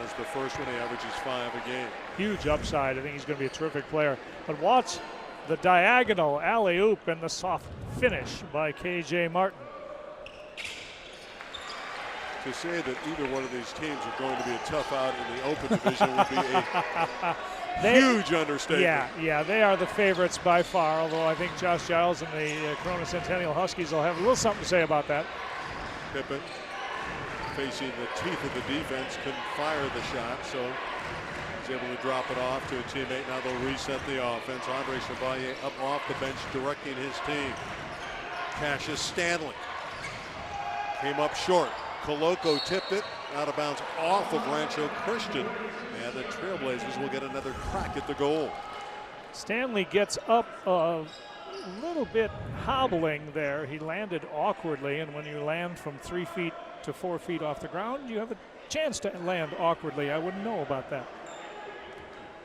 Speaker 1: As the first one, he averages 5 a game.
Speaker 2: Huge upside. I think he's going to be a terrific player. But watch the diagonal alley-oop and the soft finish by KJ Martin.
Speaker 1: To say that either one of these teams are going to be a tough out in the Open Division would be a huge understatement.
Speaker 2: Yeah, they are the favorites by far, although I think Josh Giles and the Corona Centennial Huskies will have a little something to say about that.
Speaker 1: Pippen, facing the teeth of the defense, couldn't fire the shot, so he's able to drop it off to a teammate. Now they'll reset the offense. Andre Chevalier up off the bench directing his team. Cassius Stanley came up short. Coloco tipped it out of bounds off of Rancho Christian, and the Trailblazers will get another crack at the goal.
Speaker 2: Stanley gets up a little bit hobbling there. He landed awkwardly, and when you land from 3 feet to 4 feet off the ground, you have a chance to land awkwardly. I wouldn't know about that.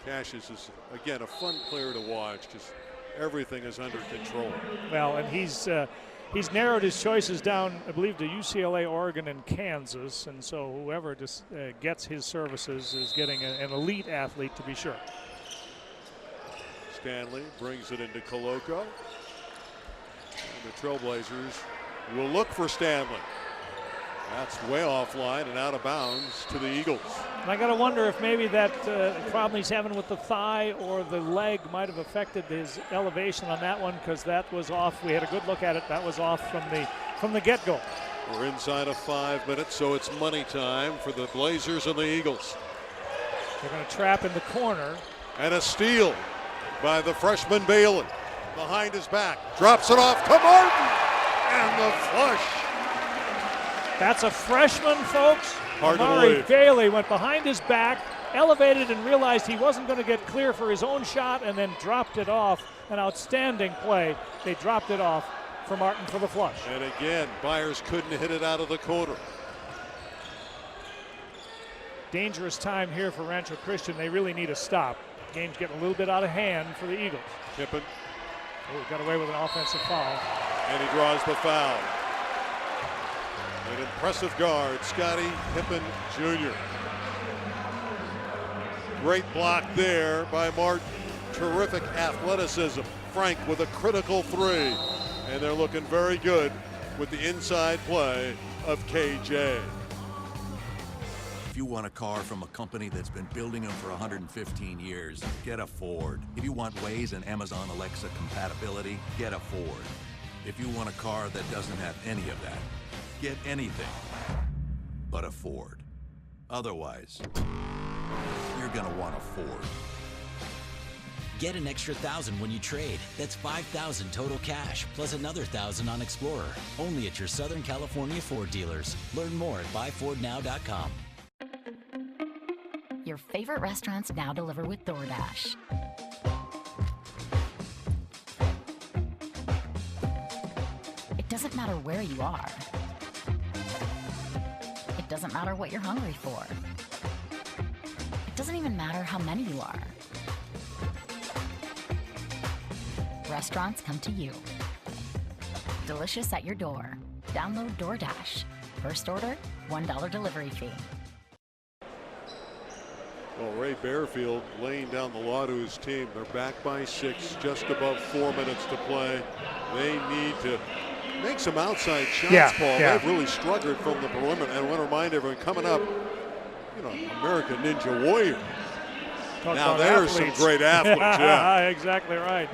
Speaker 1: Cassius is, again, a fun player to watch because everything is under control.
Speaker 2: Well, and he's narrowed his choices down, I believe, to UCLA, Oregon, and Kansas, and so whoever just gets his services is getting an elite athlete, to be sure.
Speaker 1: Stanley brings it into Coloco. And the Trailblazers will look for Stanley. That's way offline and out of bounds to the Eagles.
Speaker 2: And I got to wonder if maybe that problem he's having with the thigh or the leg might have affected his elevation on that one, because that was off. We had a good look at it. That was off from the get-go.
Speaker 1: We're inside of 5 minutes, so it's money time for the Blazers and the Eagles.
Speaker 2: They're going to trap in the corner.
Speaker 1: And a steal by the freshman Bailey. Behind his back. Drops it off to Martin. And the flush.
Speaker 2: That's a freshman, folks.
Speaker 1: Hard to
Speaker 2: Amari
Speaker 1: believe.
Speaker 2: Bailey went behind his back, elevated and realized he wasn't going to get clear for his own shot, and then dropped it off. An outstanding play. They dropped it off for Martin for the flush.
Speaker 1: And again, Byers couldn't hit it out of the corner.
Speaker 2: Dangerous time here for Rancho Christian. They really need a stop. Game's getting a little bit out of hand for the Eagles.
Speaker 1: Pippen.
Speaker 2: Oh, got away with an offensive foul.
Speaker 1: And he draws the foul. An impressive guard, Scottie Pippen Jr. Great block there by Martin. Terrific athleticism. Frank with a critical 3. And they're looking very good with the inside play of KJ.
Speaker 4: If you want a car from a company that's been building them for 115 years, get a Ford. If you want Waze and Amazon Alexa compatibility, get a Ford. If you want a car that doesn't have any of that, get anything but a Ford. Otherwise, you're gonna want a Ford.
Speaker 9: Get an extra $1,000 when you trade. That's $5,000 total cash, plus another $1,000 on Explorer. Only at your Southern California Ford dealers. Learn more at buyfordnow.com.
Speaker 5: Your favorite restaurants now deliver with DoorDash. It doesn't matter where you are. It doesn't matter what you're hungry for. It doesn't even matter how many you are. Restaurants come to you. Delicious at your door. Download DoorDash. First order, $1 delivery fee.
Speaker 1: Well, Ray Bearfield laying down the law to his team. They're back by 6, just above 4 minutes to play. They need to make some outside shots, Paul. They've really struggled from the perimeter. And I want to remind everyone, coming up, American Ninja Warrior. Now there's some great athletes.
Speaker 2: Exactly right.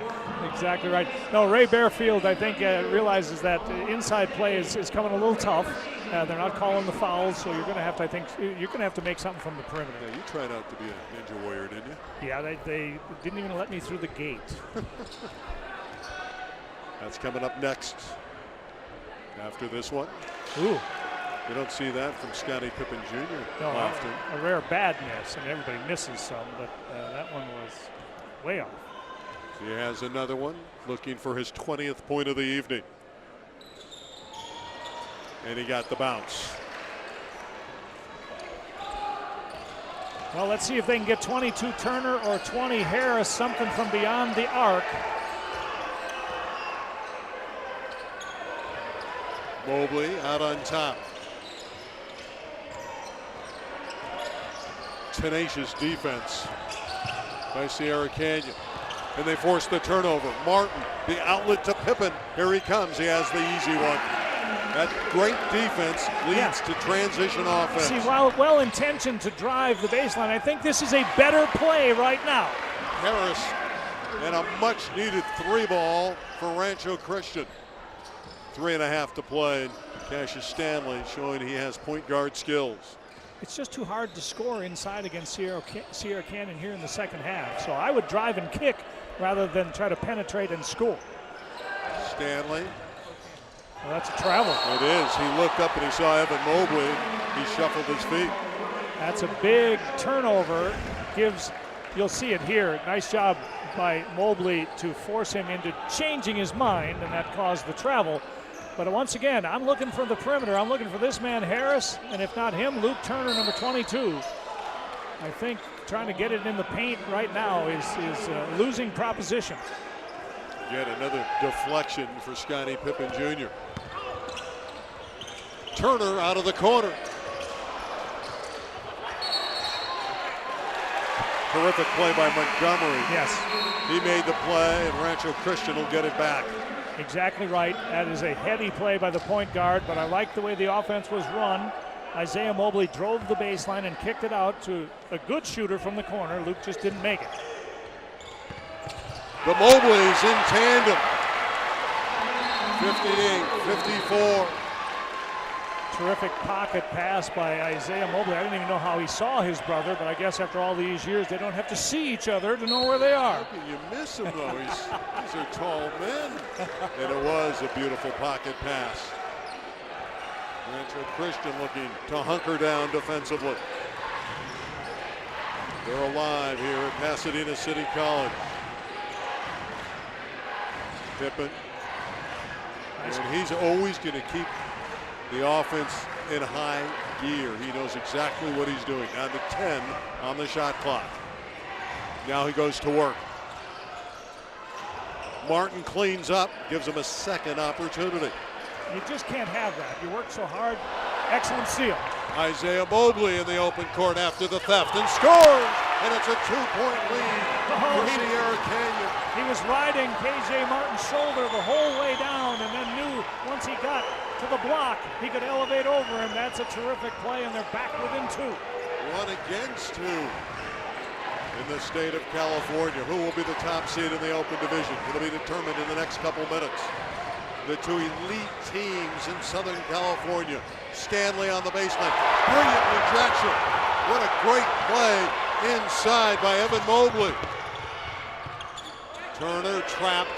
Speaker 2: Exactly right. No, Ray Bearfield, I think, realizes that inside play is coming a little tough. They're not calling the fouls, so you're going to have to, I think, you're going to have to make something from the perimeter.
Speaker 1: Yeah, you tried out to be a Ninja Warrior, didn't you?
Speaker 2: Yeah, they didn't even let me through the gate.
Speaker 1: That's coming up next after this one.
Speaker 2: Ooh.
Speaker 1: You don't see that from Scottie Pippen Jr.
Speaker 2: No,
Speaker 1: often.
Speaker 2: A rare bad miss. I mean, everybody misses some, but that one was way off.
Speaker 1: He has another one, looking for his 20th point of the evening. And he got the bounce.
Speaker 2: Well, let's see if they can get 22 Turner or 20 Harris, something from beyond the arc.
Speaker 1: Mobley out on top. Tenacious defense by Sierra Canyon. And they force the turnover. Martin, the outlet to Pippen. Here he comes. He has the easy one. That great defense leads to transition offense.
Speaker 2: See, while well-intentioned to drive the baseline, I think this is a better play right now.
Speaker 1: Harris and a much-needed 3-ball for Rancho Christian. 3.5 to play. Cassius Stanley showing he has point guard skills.
Speaker 2: It's just too hard to score inside against Sierra Canyon here in the second half. So I would drive and kick rather than try to penetrate and score.
Speaker 1: Stanley.
Speaker 2: Well, that's a travel.
Speaker 1: It is. He looked up and he saw Evan Mobley. He shuffled his feet.
Speaker 2: That's a big turnover. You'll see it here. Nice job by Mobley to force him into changing his mind, and that caused the travel. But once again, I'm looking for the perimeter. I'm looking for this man, Harris, and if not him, Luke Turner, number 22. I think trying to get it in the paint right now is a losing proposition.
Speaker 1: Yet another deflection for Scottie Pippen Jr. Turner out of the corner. Terrific play by Montgomery.
Speaker 2: Yes.
Speaker 1: He made the play, and Rancho Christian will get it back.
Speaker 2: Exactly right. That is a heady play by the point guard, but I like the way the offense was run. Isaiah Mobley drove the baseline and kicked it out to a good shooter from the corner. Luke just didn't make it.
Speaker 1: The Mobleys in tandem. 58-54.
Speaker 2: Terrific pocket pass by Isaiah Mobley. I didn't even know how he saw his brother, but I guess after all these years, they don't have to see each other to know where they are.
Speaker 1: How can you miss him, though? These are tall men. And it was a beautiful pocket pass. Rancho Christian looking to hunker down defensively. They're alive here at Pasadena City College. Pippen. And he's always going to keep the offense in high gear. He knows exactly what he's doing. Down to 10 on the shot clock. Now he goes to work. Martin cleans up, gives him a second opportunity.
Speaker 2: You just can't have that. You work so hard. Excellent steal.
Speaker 1: Isaiah Mobley in the open court after the theft and scores! And it's a 2-point lead for Sierra Canyon.
Speaker 2: He was riding KJ Martin's shoulder the whole way down and then knew once he got to the block, he could elevate over him. That's a terrific play, and they're back within 2.
Speaker 1: 1 against 2 in the state of California. Who will be the top seed in the open division? It'll be determined in the next couple minutes. The 2 elite teams in Southern California. Stanley on the baseline. Brilliant rejection. What a great play inside by Evan Mobley. Turner trapped.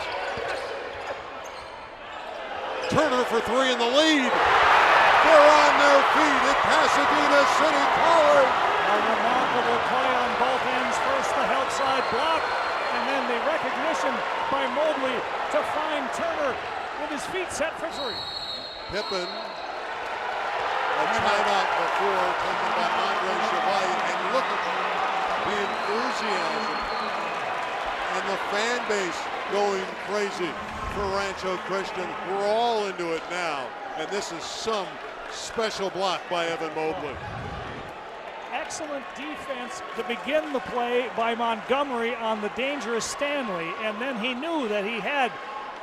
Speaker 1: Turner for 3 in the lead. They're on their feet at Pasadena City College.
Speaker 2: A remarkable play on both ends. First the help side block, and then the recognition by Mobley to find Turner with his feet set for three.
Speaker 1: Pippen, a timeout before taken by Andre Chevalier, and look at the enthusiasm and the fan base going crazy for Rancho Christian. We're all into it now, and this is some special block by Evan Mobley.
Speaker 2: Excellent defense to begin the play by Montgomery on the dangerous Stanley, and then he knew that he had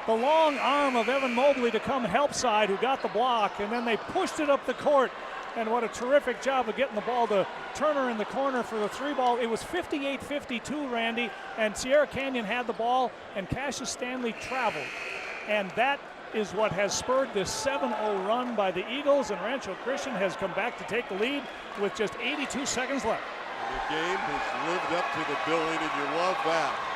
Speaker 2: the long arm of Evan Mobley to come help side, who got the block, and then they pushed it up the court. And what a terrific job of getting the ball to Turner in the corner for the three ball. It was 58-52, Randy, and Sierra Canyon had the ball, and Cassius Stanley traveled. And that is what has spurred this 7-0 run by the Eagles, and Rancho Christian has come back to take the lead with just 82 seconds left.
Speaker 1: The game has lived up to the billing, and you love that.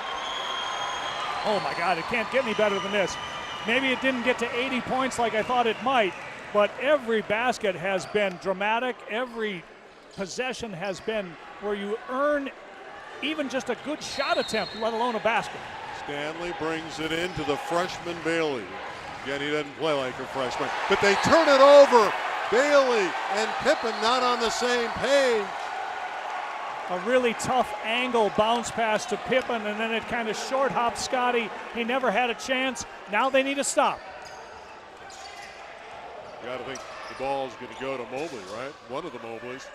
Speaker 2: Oh my God, it can't get any better than this. Maybe it didn't get to 80 points like I thought it might, but every basket has been dramatic. Every possession has been where you earn even just a good shot attempt, let alone a basket.
Speaker 1: Stanley brings it into the freshman Bailey. Again, he doesn't play like a freshman, but they turn it over. Bailey and Pippen not on the same page.
Speaker 2: A really tough angle bounce pass to Pippen, and then it kind of short hopped Scotty. He never had a chance. Now they need a stop.
Speaker 1: You got to think the ball's going to go to Mobley, right? One of the Mobleys.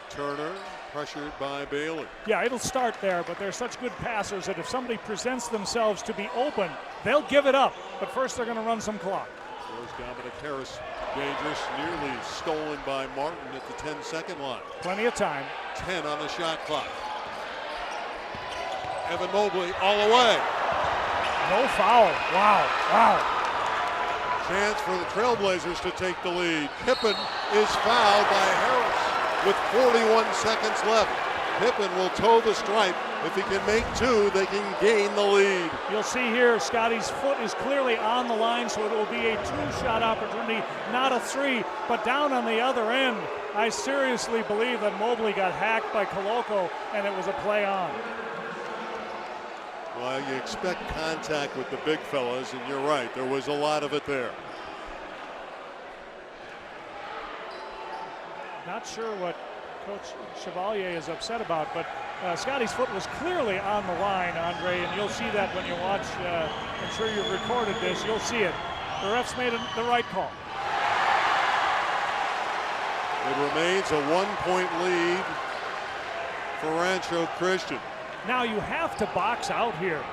Speaker 1: Turner pressured by Bailey.
Speaker 2: Yeah, it'll start there, but they're such good passers that if somebody presents themselves to be open, they'll give it up. But first they're going to run some clock.
Speaker 1: Goes Dominic Harris, dangerous, nearly stolen by Martin at the 10-second line.
Speaker 2: Plenty of time.
Speaker 1: 10 on the shot clock. Evan Mobley all the way.
Speaker 2: No foul. Wow.
Speaker 1: Chance for the Trailblazers to take the lead. Pippen is fouled by Harris with 41 seconds left. Pippen will toe the stripe. If he can make two, they can gain the lead.
Speaker 2: You'll see here Scotty's foot is clearly on the line, so it will be a two-shot opportunity, not a three. But down on the other end, I seriously believe that Mobley got hacked by Coloco, and it was a play on.
Speaker 1: Well, you expect contact with the big fellas, and you're right. There was a lot of it there.
Speaker 2: Not sure what Coach Chevalier is upset about, but Scotty's foot was clearly on the line, Andre, and you'll see that when you watch. I'm sure you've recorded this. You'll see it. The refs made the right call.
Speaker 1: It remains a 1-point lead for Rancho Christian.
Speaker 2: Now you have to box out here.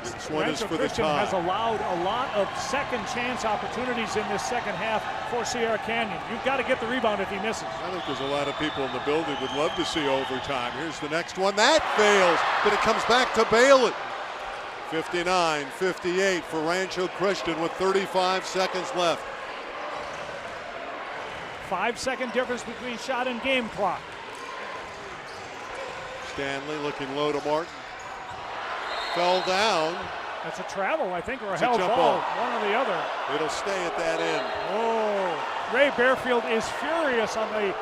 Speaker 1: This one
Speaker 2: Rancho
Speaker 1: is for
Speaker 2: Christian
Speaker 1: the tie.
Speaker 2: has allowed a lot of second chance opportunities in this second half for Sierra Canyon. You've got to get the rebound if he misses.
Speaker 1: I think there's a lot of people in the building would love to see overtime. Here's the next one. That fails, but it comes back to Bailey. 59-58 for Rancho Christian with 35 seconds left.
Speaker 2: 5-second difference between shot and game clock.
Speaker 1: Stanley looking low to Martin. Fell down.
Speaker 2: That's a travel, I think, or a
Speaker 1: It's
Speaker 2: held
Speaker 1: jump
Speaker 2: ball,
Speaker 1: ball.
Speaker 2: one or the other.
Speaker 1: It'll stay at that end.
Speaker 2: Oh, Ray Bearfield is furious on the,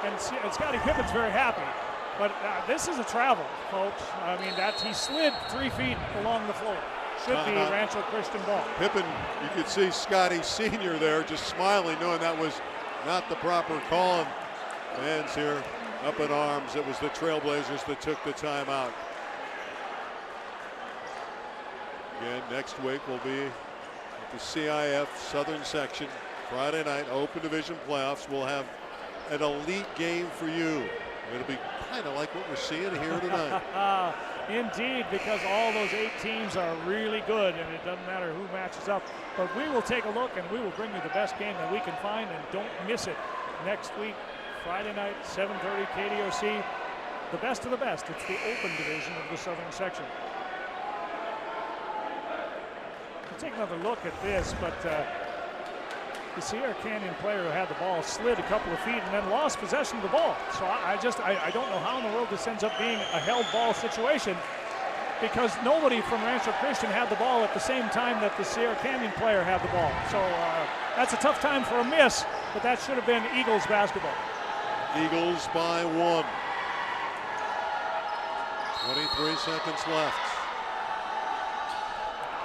Speaker 2: and Scottie Pippen's very happy. But this is a travel, folks. I mean, he slid 3 feet along the floor. Should be Rancho Christian ball.
Speaker 1: Pippen, you could see Scotty Sr. there just smiling, knowing that was not the proper call. And fans here up in arms. It was the Trailblazers that took the timeout. Again, next week will be at the CIF Southern Section. Friday night, Open Division playoffs. We'll have an elite game for you. It'll be kind of like what we're seeing here tonight.
Speaker 2: Indeed, because all those 8 teams are really good, and it doesn't matter who matches up. But we will take a look, and we will bring you the best game that we can find, and don't miss it next week, Friday night, 7:30, KDOC. The best of the best. It's the Open Division of the Southern Section. We'll take another look at this, but the Sierra Canyon player who had the ball slid a couple of feet and then lost possession of the ball. So I don't know how in the world this ends up being a held ball situation, because nobody from Rancho Christian had the ball at the same time that the Sierra Canyon player had the ball. So that's a tough time for a miss, but that should have been Eagles basketball.
Speaker 1: Eagles by 1. 23 seconds left.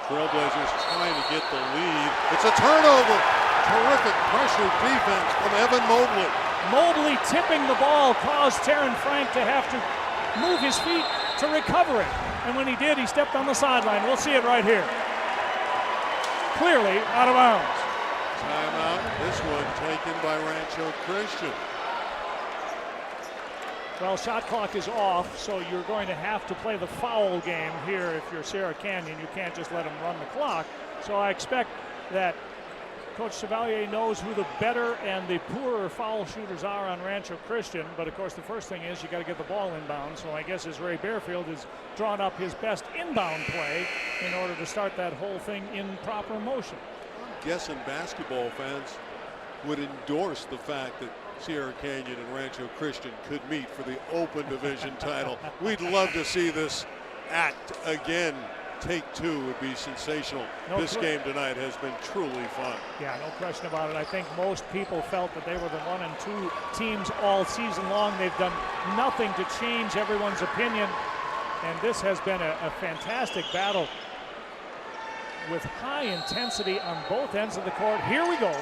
Speaker 1: Trailblazers trying to get the lead. It's a turnover. Terrific pressure defense from Evan Mobley.
Speaker 2: Mobley tipping the ball caused Terran Frank to have to move his feet to recover it. And when he did, he stepped on the sideline. We'll see it right here. Clearly out of bounds.
Speaker 1: Timeout. This one taken by Rancho Christian.
Speaker 2: Well, shot clock is off, so you're going to have to play the foul game here if you're Sierra Canyon. You can't just let them run the clock. So I expect that Coach Chevalier knows who the better and the poorer foul shooters are on Rancho Christian. But, of course, the first thing is you got to get the ball inbound. So I guess as Ray Bearfield has drawn up his best inbound play in order to start that whole thing in proper motion.
Speaker 1: I'm guessing basketball fans would endorse the fact that Sierra Canyon and Rancho Christian could meet for the Open Division title. We'd love to see this act again. Take two would be sensational. This game tonight has been truly fun.
Speaker 2: Yeah, no question about it. I think most people felt that they were the 1 and 2 teams all season long. They've done nothing to change everyone's opinion. And this has been a fantastic battle with high intensity on both ends of the court. Here we go.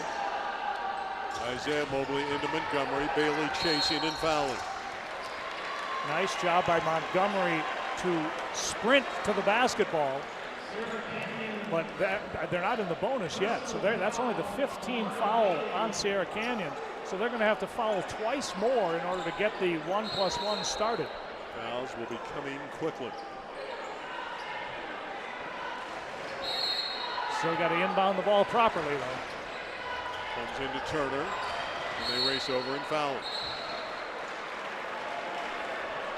Speaker 1: Isaiah Mobley into Montgomery. Bailey chasing and fouling.
Speaker 2: Nice job by Montgomery to sprint to the basketball. But they're not in the bonus yet. So that's only the 15th foul on Sierra Canyon. So they're going to have to foul twice more in order to get the 1+1 started.
Speaker 1: Fouls will be coming quickly.
Speaker 2: Still got to inbound the ball properly, though.
Speaker 1: Comes into Turner, and they race over and foul him.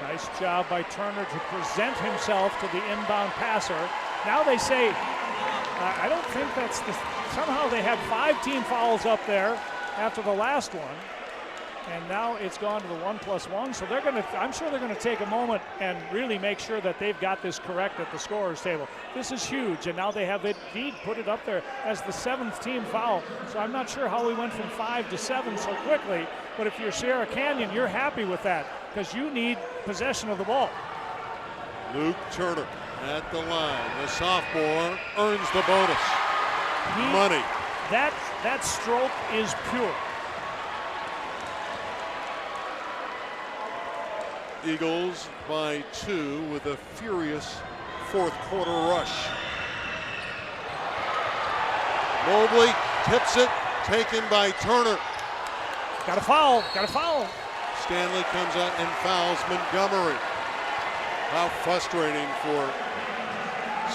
Speaker 2: Nice job by Turner to present himself to the inbound passer. Now they say, I don't think that's somehow they had 5 team fouls up there after the last one. And now it's gone to the 1+1. So I'm sure they're going to take a moment and really make sure that they've got this correct at the scorer's table. This is huge, and now they have indeed put it up there as the 7th team foul. So I'm not sure how we went from 5 to 7 so quickly, but if you're Sierra Canyon, you're happy with that because you need possession of the ball.
Speaker 1: Luke Turner at the line. The sophomore earns the bonus. Money.
Speaker 2: That stroke is pure.
Speaker 1: Eagles by 2 with a furious fourth quarter rush. Mobley tips it, taken by Turner.
Speaker 2: Got a foul.
Speaker 1: Stanley comes out and fouls Montgomery. How frustrating for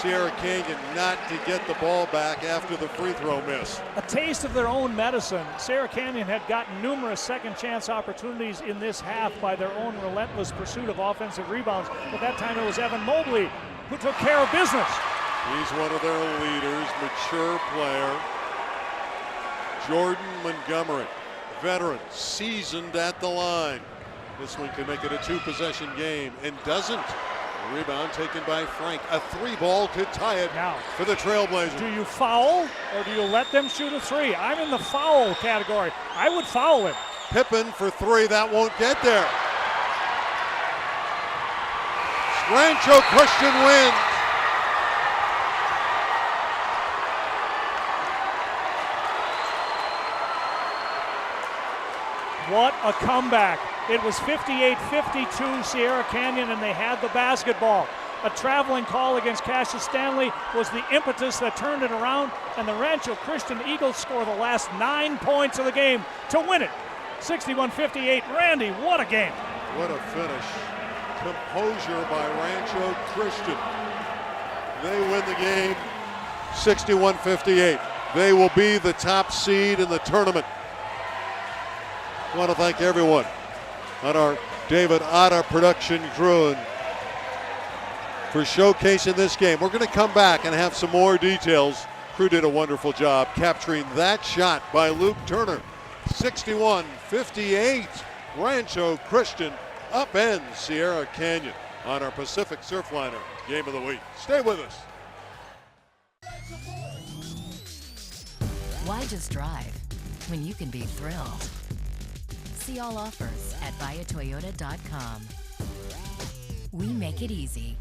Speaker 1: Sierra Canyon not to get the ball back after the free throw miss.
Speaker 2: A taste of their own medicine. Sierra Canyon had gotten numerous second chance opportunities in this half by their own relentless pursuit of offensive rebounds, but that time it was Evan Mobley who took care of business.
Speaker 1: He's one of their leaders, mature player. Jordan Montgomery, veteran, seasoned at the line. This one can make it a 2-possession game and doesn't. A rebound taken by Frank. A 3-ball could tie it
Speaker 2: now
Speaker 1: for the Trailblazers.
Speaker 2: Do you foul or do you let them shoot a 3? I'm in the foul category. I would foul him.
Speaker 1: Pippen for 3. That won't get there. Rancho Christian wins.
Speaker 2: What a comeback. It was 58-52 Sierra Canyon, and they had the basketball. A traveling call against Cassius Stanley was the impetus that turned it around, and the Rancho Christian Eagles score the last 9 points of the game to win it. 61-58. Randy, what a game.
Speaker 1: What a finish. Composure by Rancho Christian. They win the game 61-58. They will be the top seed in the tournament. I want to thank everyone on our David Otta production crew and for showcasing this game. We're going to come back and have some more details. Crew did a wonderful job capturing that shot by Luke Turner. 61-58. Rancho Christian upends Sierra Canyon on our Pacific Surfliner Game of the Week. Stay with us.
Speaker 5: Why just drive when you can be thrilled? See all offers at buyatoyota.com. We make it easy.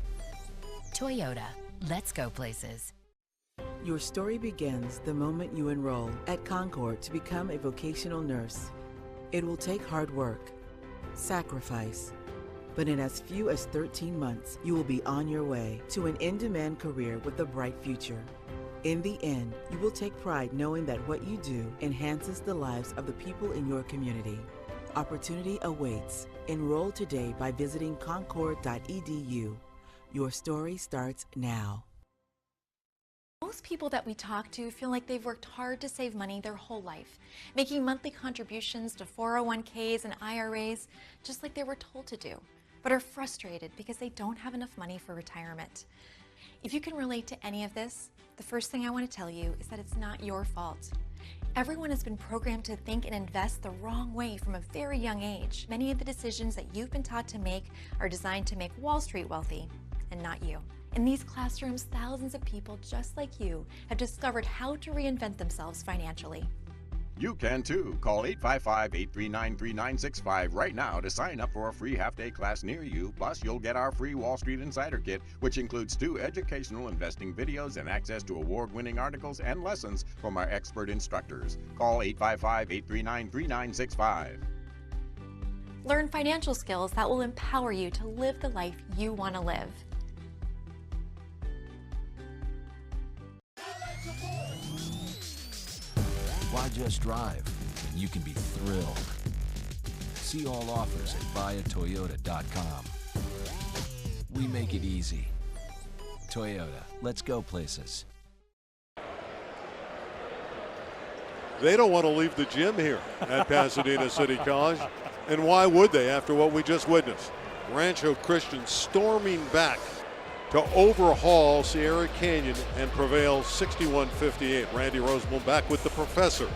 Speaker 5: Toyota, let's go places.
Speaker 12: Your story begins the moment you enroll at Concord to become a vocational nurse. It will take hard work, sacrifice, but in as few as 13 months, you will be on your way to an in-demand career with a bright future. In the end, you will take pride knowing that what you do enhances the lives of the people in your community. Opportunity awaits. Enroll today by visiting concord.edu. Your story starts now.
Speaker 13: Most people that we talk to feel like they've worked hard to save money their whole life, making monthly contributions to 401ks and IRAs just like they were told to do, but are frustrated because they don't have enough money for retirement. If you can relate to any of this, the first thing I want to tell you is that it's not your fault. Everyone has been programmed to think and invest the wrong way from a very young age. Many of the decisions that you've been taught to make are designed to make Wall Street wealthy, and not you. In these classrooms, thousands of people just like you have discovered how to reinvent themselves financially.
Speaker 16: You can too. Call 855-839-3965 right now to sign up for a free half-day class near you. Plus, you'll get our free Wall Street Insider Kit, which includes 2 educational investing videos and access to award-winning articles and lessons from our expert instructors. Call 855-839-3965.
Speaker 13: Learn financial skills that will empower you to live the life you want to live.
Speaker 14: Why just drive when you can be thrilled? See all offers at buyatoyota.com. We make it easy. Toyota, let's go places.
Speaker 1: They don't want to leave the gym here at Pasadena City College. And why would they after what we just witnessed? Rancho Christian storming back to overhaul Sierra Canyon and prevail 61-58. Randy Rosenblum back with the professor,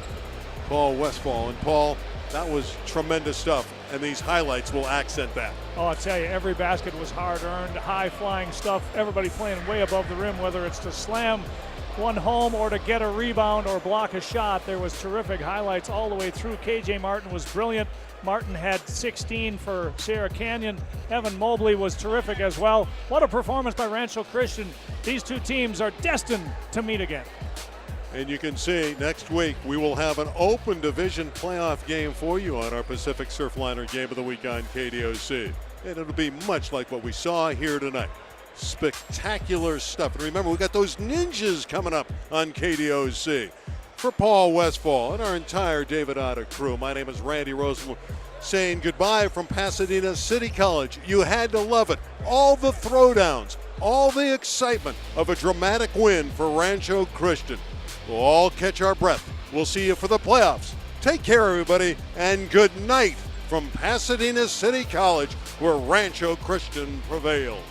Speaker 1: Paul Westfall. And Paul, that was tremendous stuff, and these highlights will accent that.
Speaker 2: Oh, I'll tell you, every basket was hard-earned, high-flying stuff. Everybody playing way above the rim, whether it's to slam one home or to get a rebound or block a shot. There was terrific highlights all the way through. KJ Martin was brilliant. Martin had 16 for Sierra Canyon. Evan Mobley was terrific as well. What a performance by Rancho Christian. These two teams are destined to meet again.
Speaker 1: And you can see next week we will have an open division playoff game for you on our Pacific Surfliner Game of the Week on KDOC. And it'll be much like what we saw here tonight. Spectacular stuff. And remember, we got those ninjas coming up on KDOC. For Paul Westfall and our entire David Otta crew, my name is Randy Rosenblum, saying goodbye from Pasadena City College. You had to love it. All the throwdowns, all the excitement of a dramatic win for Rancho Christian. We'll all catch our breath. We'll see you for the playoffs. Take care, everybody, and good night from Pasadena City College, where Rancho Christian prevails.